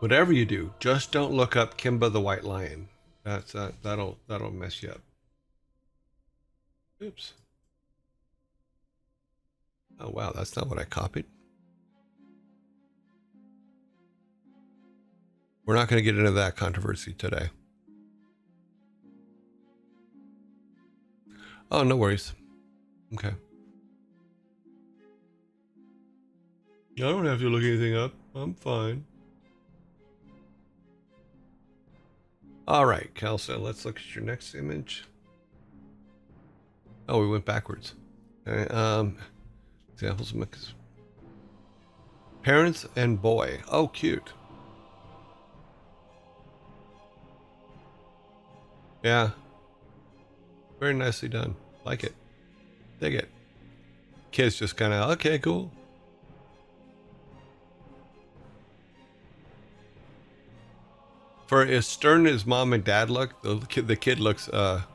Whatever you do, just don't look up Kimba the White Lion. That'll mess you up. Oops. Oh wow, that's not what I copied. We're not going to get into that controversy today. Oh, no worries. Okay. I don't have to look anything up. I'm fine. All right, Kelsa, let's look at your next image. Oh, we went backwards. Okay, examples of mix. Parents and boy. Oh, cute. Yeah. Very nicely done. Like it. Dig it. Kids just kind of, okay, cool. For as stern as mom and dad look, the kid looks a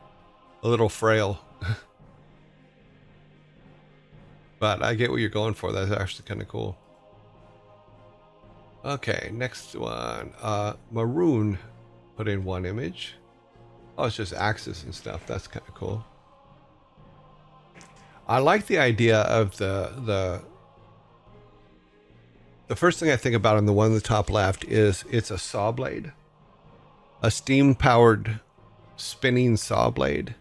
little frail. But I get what you're going for. That's actually kind of cool. Okay, next one. Maroon put in one image. Oh, it's just axes and stuff. That's kind of cool. I like the idea of the first thing I think about on the one in the top left is it's a saw blade, a steam powered spinning saw blade.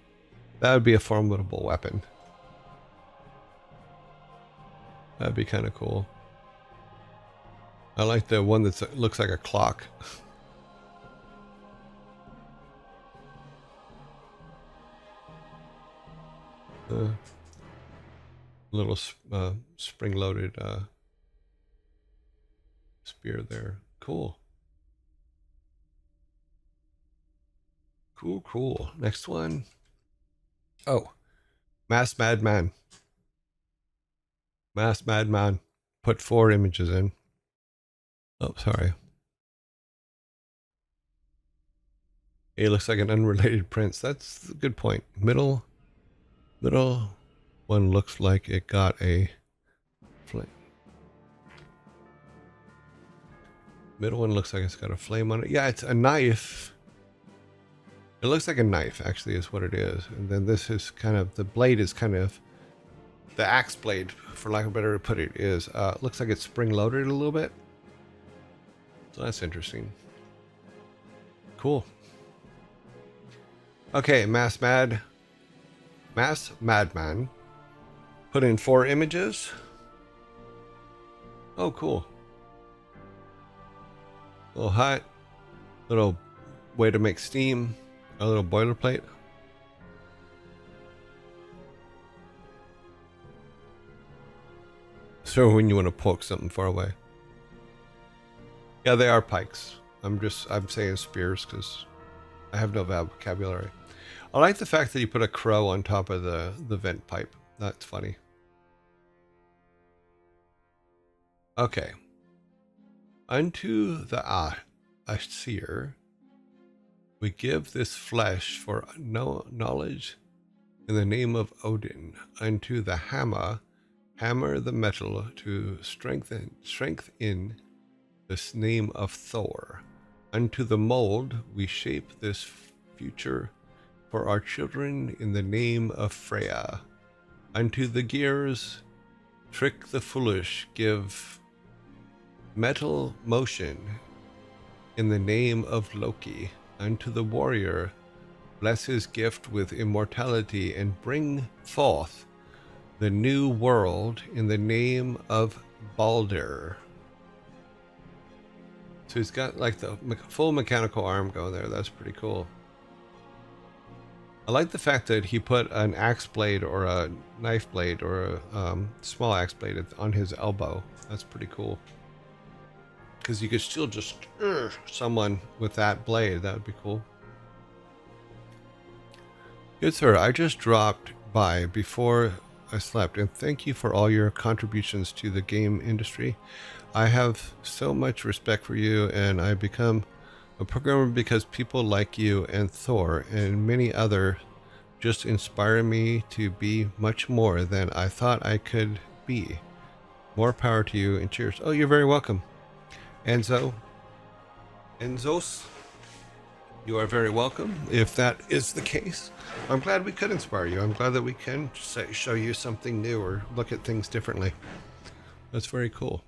That would be a formidable weapon. That'd be kind of cool. I like the one that looks like a clock. Little spring-loaded spear there. Cool. Cool, cool. Next one. Oh, Masked Madman. Masked Madman. Put 4 images in. Oh, sorry. It looks like an unrelated prince. That's a good point. Middle one looks like it got a flame. Middle one looks like it's got a flame on it. Yeah, it's a knife. It looks like a knife, actually, is what it is. And then this is kind of, the blade is kind of, the axe blade, for lack of a better to put it, is, looks like it's spring-loaded a little bit. So that's interesting. Cool. Okay, Masked Madman. Put in 4 images. Oh, cool. Little hut. Little way to make steam. A little boilerplate. So when you want to poke something far away. Yeah, they are pikes. I'm saying spears because I have no vocabulary. I like the fact that you put a crow on top of the vent pipe. That's funny. Okay. Unto the Aesir, we give this flesh for no knowledge in the name of Odin. Unto the hammer the metal to strengthen in this name of Thor. Unto the mold we shape this future for our children in the name of Freya. Unto the gears trick the foolish, give metal motion in the name of Loki. Unto the warrior bless his gift with immortality and bring forth the new world in the name of Balder. So he's got like the full mechanical arm going there. That's pretty cool. I like the fact that he put an axe blade or a knife blade or a small axe blade on his elbow. That's pretty cool. Because you could still just someone with that blade. That would be cool. Good sir, I just dropped by before I slept, and thank you for all your contributions to the game industry. I have so much respect for you, and I've become a programmer because people like you and Thor and many other just inspire me to be much more than I thought I could be. More power to you, and cheers. Oh, you're very welcome. Enzos, you are very welcome. If that is the case, I'm glad we could inspire you. I'm glad that we can show you something new or look at things differently. That's very cool.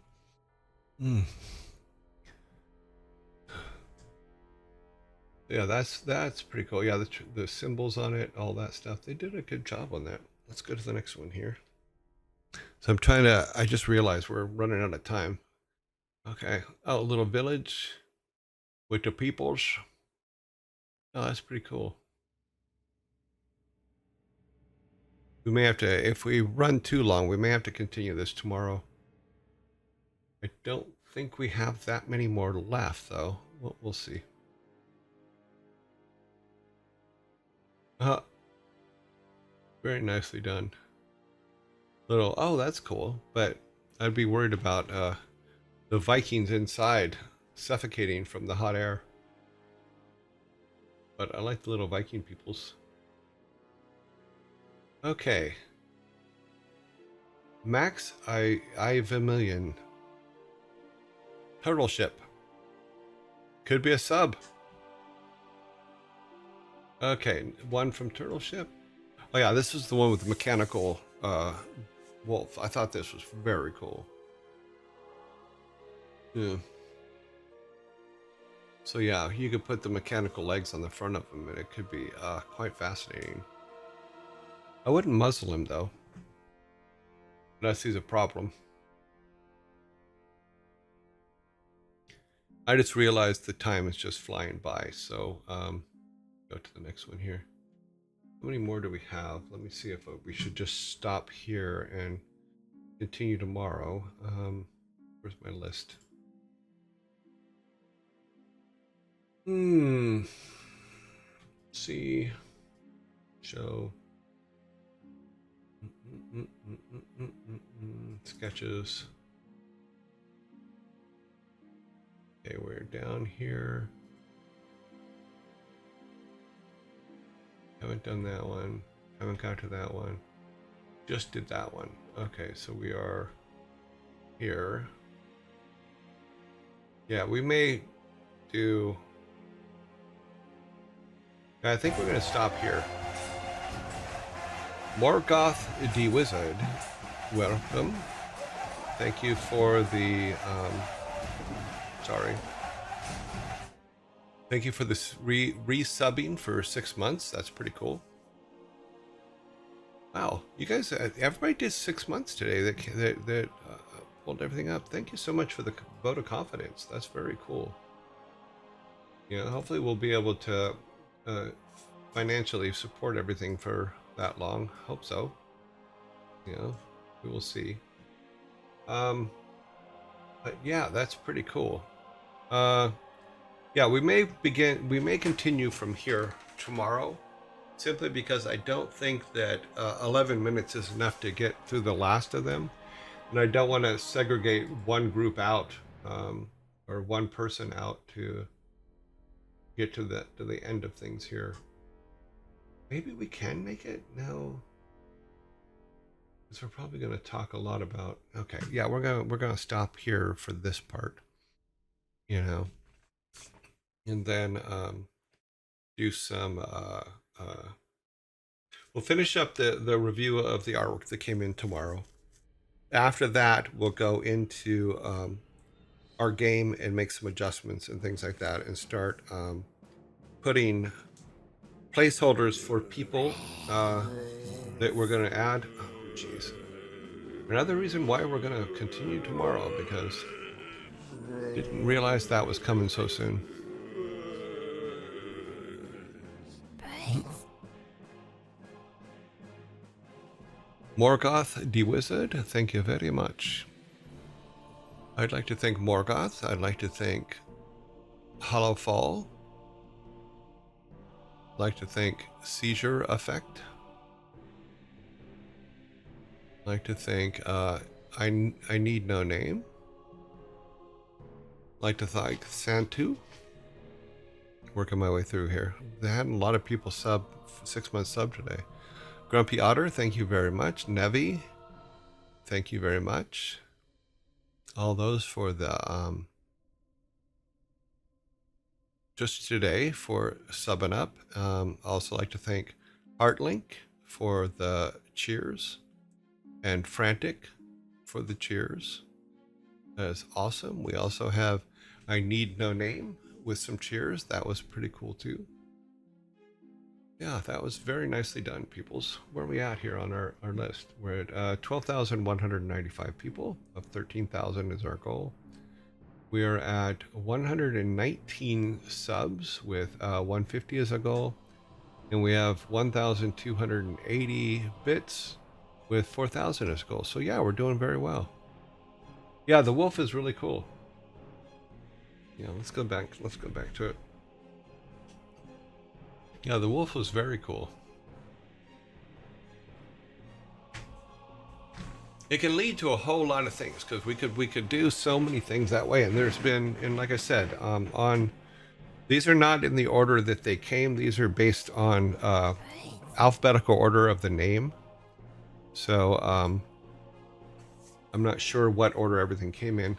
Yeah, that's pretty cool. Yeah, the symbols on it, all that stuff. They did a good job on that. Let's go to the next one here. So I just realized we're running out of time. Okay. Oh, little village with the peoples. Oh, that's pretty cool. We may have to, if we run too long, we may have to continue this tomorrow. I don't think we have that many more left, though. We'll see. Very nicely done. Oh, that's cool. But I'd be worried about the Vikings inside suffocating from the hot air. But I like the little Viking peoples. Okay. Max I Vermillion. Turtle ship. Could be a sub. Okay, one from Turtle ship. Oh yeah, this is the one with the mechanical wolf. I thought this was very cool. Yeah. So yeah, you could put the mechanical legs on the front of him and it could be quite fascinating. I wouldn't muzzle him though, unless he's a problem. I just realized the time is just flying by, so go to the next one here. How many more do we have? Let me see if we should just stop here and continue tomorrow. Where's my list? See. Show. Sketches. Okay, we're down here. Haven't done that one. Haven't got to that one. Just did that one. Okay, so we are here. Yeah, we may do... I think we're going to stop here. Morgoth the Wizard, welcome. Thank you for the... sorry. Thank you for this resubbing for 6 months. That's pretty cool. Wow, you guys, everybody did 6 months today that pulled everything up. Thank you so much for the vote of confidence. That's very cool. You know, hopefully we'll be able to financially support everything for that long. Hope so. You know, we will see. But yeah, that's pretty cool. Yeah, we may continue from here tomorrow, simply because I don't think that 11 minutes is enough to get through the last of them, and I don't want to segregate one group out or one person out to get to the end of things here. Maybe we can make it? No, because we're probably going to talk a lot about... Okay, yeah, we're gonna stop here for this part, you know, and then do some we'll finish up the review of the artwork that came in tomorrow. After that, we'll go into our game and make some adjustments and things like that, and start putting placeholders for people that we're going to add. Oh, jeez. Another reason why we're going to continue tomorrow, because didn't realize that was coming so soon. Morgoth the Wizard, thank you very much. I'd like to thank Morgoth. I'd like to thank Hollowfall. I'd like to thank Seizure Effect. I'd like to thank I Need No Name. I'd like to thank Santu. Working my way through here. They had a lot of people 6 months sub today. Grumpy Otter, thank you very much. Nevi, thank you very much. All those for the just today for subbing up. Also like to thank Heartlink for the cheers and Frantic for the cheers. That is awesome. We also have I Need No Name with some cheers. That was pretty cool too. Yeah, that was very nicely done, peoples. Where are we at here on our list? We're at 12,195 people. Of 13,000 is our goal. We are at 119 subs with 150 as a goal. And we have 1,280 bits with 4,000 as a goal. So yeah, we're doing very well. Yeah, the wolf is really cool. Yeah, let's go back to it. Yeah, the wolf was very cool. It can lead to a whole lot of things, because we could do so many things that way. And there's been, and like I said, on these are not in the order that they came. These are based on alphabetical order of the name. So I'm not sure what order everything came in.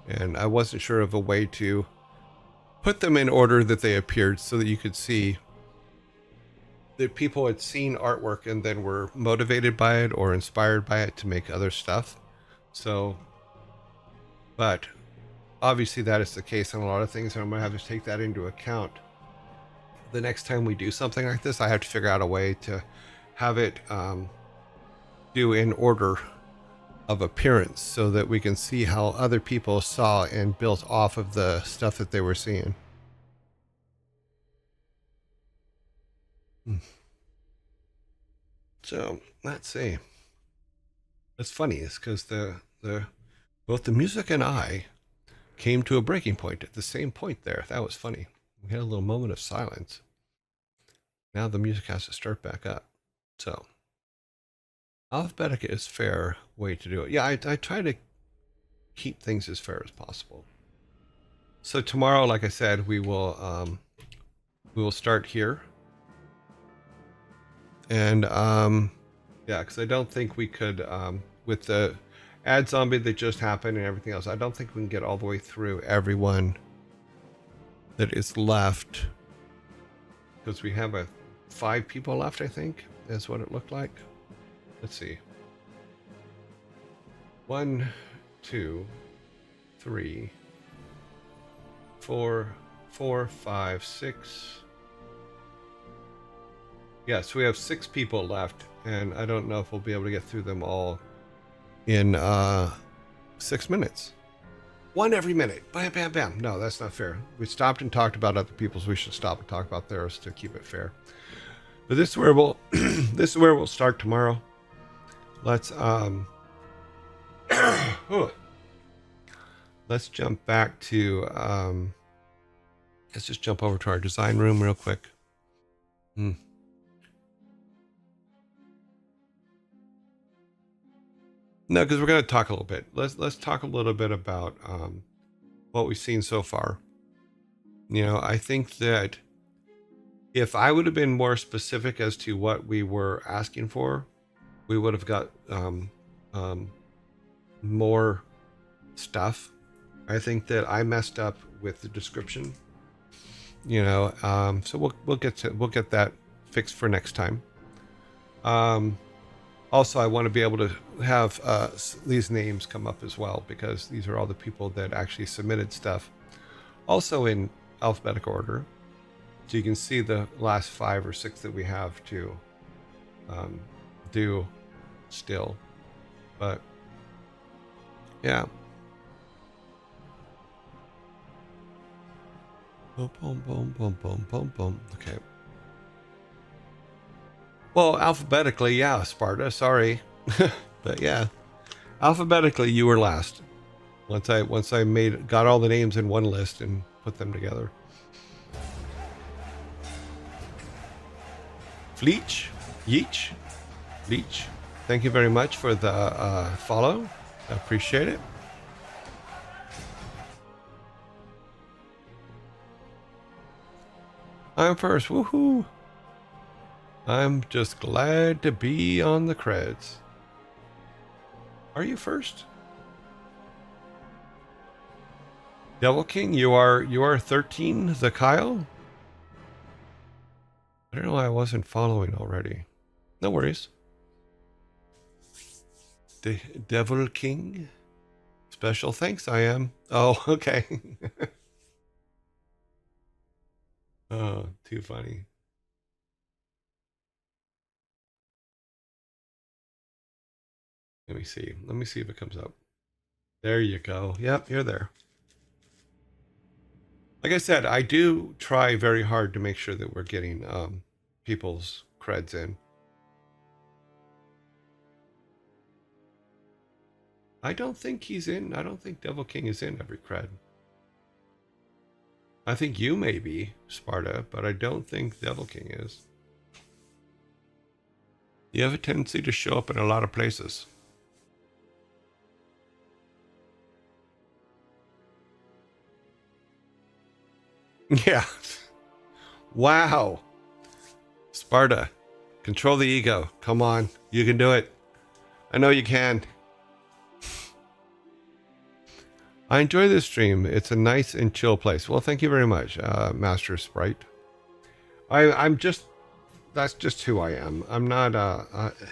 and I wasn't sure of a way to put them in order that they appeared so that you could see that people had seen artwork and then were motivated by it or inspired by it to make other stuff. So, but obviously that is the case on a lot of things, and I'm going to have to take that into account. The next time we do something like this, I have to figure out a way to have it do in order of appearance so that we can see how other people saw and built off of the stuff that they were seeing. So let's see. It's funny, is because the both the music and I came to a breaking point at the same point there. That was funny. We had a little moment of silence. Now the music has to start back up. So alphabetic is fair way to do it. Yeah, I try to keep things as fair as possible. So tomorrow, like I said, we will start here. And yeah, because I don't think we could with the ad zombie that just happened and everything else, I don't think we can get all the way through everyone that is left, because we have 5 people left, I think, is what it looked like. Let's see. 1, 2, 3, 4, 5, 6. Yes, we have 6 people left, and I don't know if we'll be able to get through them all in 6 minutes. 1 every minute. Bam, bam, bam. No, that's not fair. We stopped and talked about other people's. We should stop and talk about theirs to keep it fair. But this is where we'll this is where we'll start tomorrow. Let's let's jump back to let's just jump over to our design room real quick. No, because we're going to talk a little bit. Let's talk a little bit about what we've seen so far. You know, I think that if I would have been more specific as to what we were asking for, we would have got more stuff. I think that I messed up with the description. You know, so we'll get that fixed for next time. Also, I want to be able to have these names come up as well, because these are all the people that actually submitted stuff. Also in alphabetical order, so you can see the last 5 or 6 that we have to do still. But yeah. Boom, boom, boom, boom, boom, boom, boom. Okay. Well, alphabetically, yeah, Sparta, sorry. But yeah, alphabetically you were last. Once I got all the names in one list and put them together. Fleech, Yeech, Leech, thank you very much for the follow. I appreciate it. I'm first, woohoo! I'm just glad to be on the creds. Are you first? Devil King, you are 13, the Kyle? I don't know why I wasn't following already. No worries. The Devil King? Special thanks, I am. Oh, okay. Oh, too funny. Let me see. Let me see if it comes up. There you go. Yep, you're there. Like I said, I do try very hard to make sure that we're getting people's creds in. I don't think he's in. I don't think Devil King is in every cred. I think you may be, Sparta, but I don't think Devil King is. You have a tendency to show up in a lot of places. Yeah. Wow. Sparta, control the ego. Come on. You can do it. I know you can. I enjoy this stream. It's a nice and chill place. Well, thank you very much, Master Sprite. I'm just, that's just who I am. I'm not,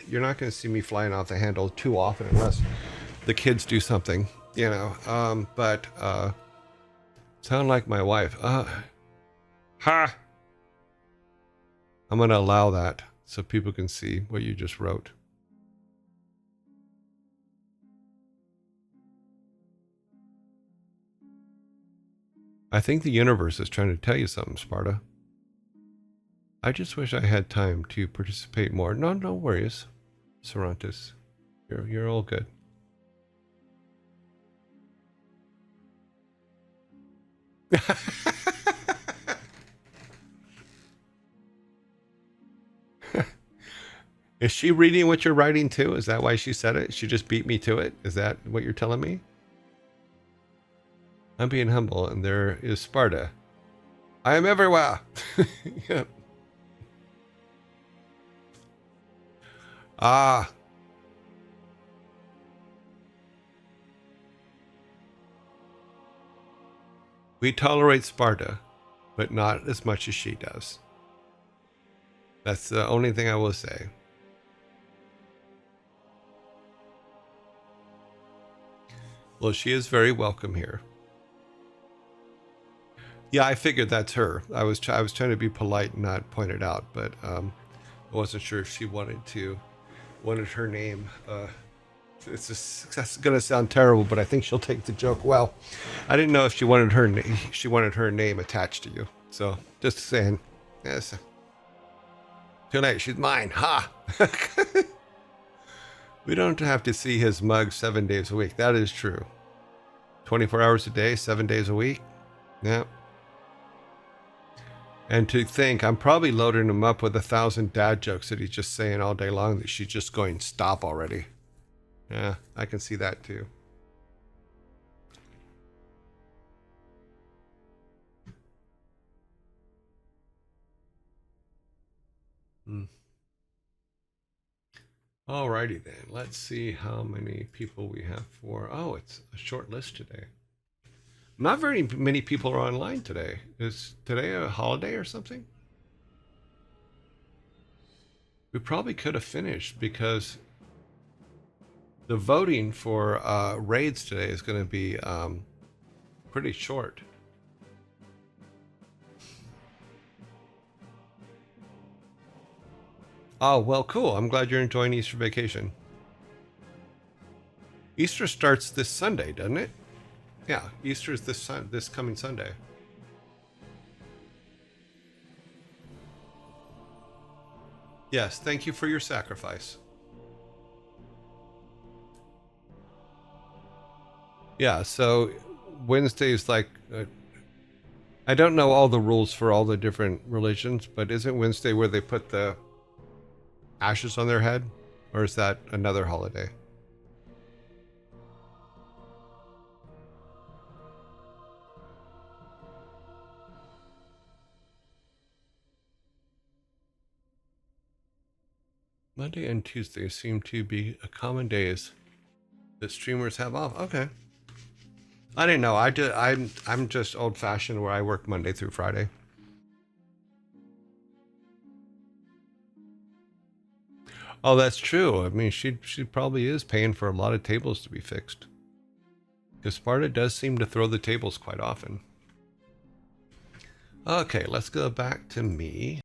you're not going to see me flying off the handle too often unless the kids do something, you know. But sound like my wife. Ha! I'm going to allow that so people can see what you just wrote. I think the universe is trying to tell you something, Sparta. I just wish I had time to participate more. No worries, Cervantes. You're all good. Is she reading what you're writing too? Is that why she said it? She just beat me to it? Is that what you're telling me? I'm being humble, and there is Sparta. I am everywhere. Yep. Ah. We tolerate Sparta, but not as much as she does. That's the only thing I will say. Well, she is very welcome here. Yeah, I figured that's her. I was trying to be polite and not point it out, but I wasn't sure if she wanted her name. It's just gonna sound terrible, but I think she'll take the joke well. I didn't know if she wanted her name attached to you. So just saying, yes. Too late. She's mine. Ha! We don't have to see his mug 7 days a week. That is true. 24 hours a day, 7 days a week. Yeah. And to think, I'm probably loading him up with 1,000 dad jokes that he's just saying all day long that she's just going, stop already. Yeah, I can see that too. Alrighty then, let's see how many people we have for. Oh, it's a short list today. Not very many people are online today. Is today a holiday or something? We probably could have finished because the voting for raids today is going to be pretty short. Oh, well, cool. I'm glad you're enjoying Easter vacation. Easter starts this Sunday, doesn't it? Yeah, Easter is this coming Sunday. Yes, thank you for your sacrifice. Yeah, so Wednesday's like I don't know all the rules for all the different religions, but isn't Wednesday where they put the ashes on their head? Or is that another holiday? Monday and Tuesday seem to be common days that streamers have off. Okay. I didn't know. I'm just old fashioned where I work Monday through Friday. Oh, that's true. I mean, she probably is paying for a lot of tables to be fixed. Because Sparta does seem to throw the tables quite often. Okay, let's go back to me.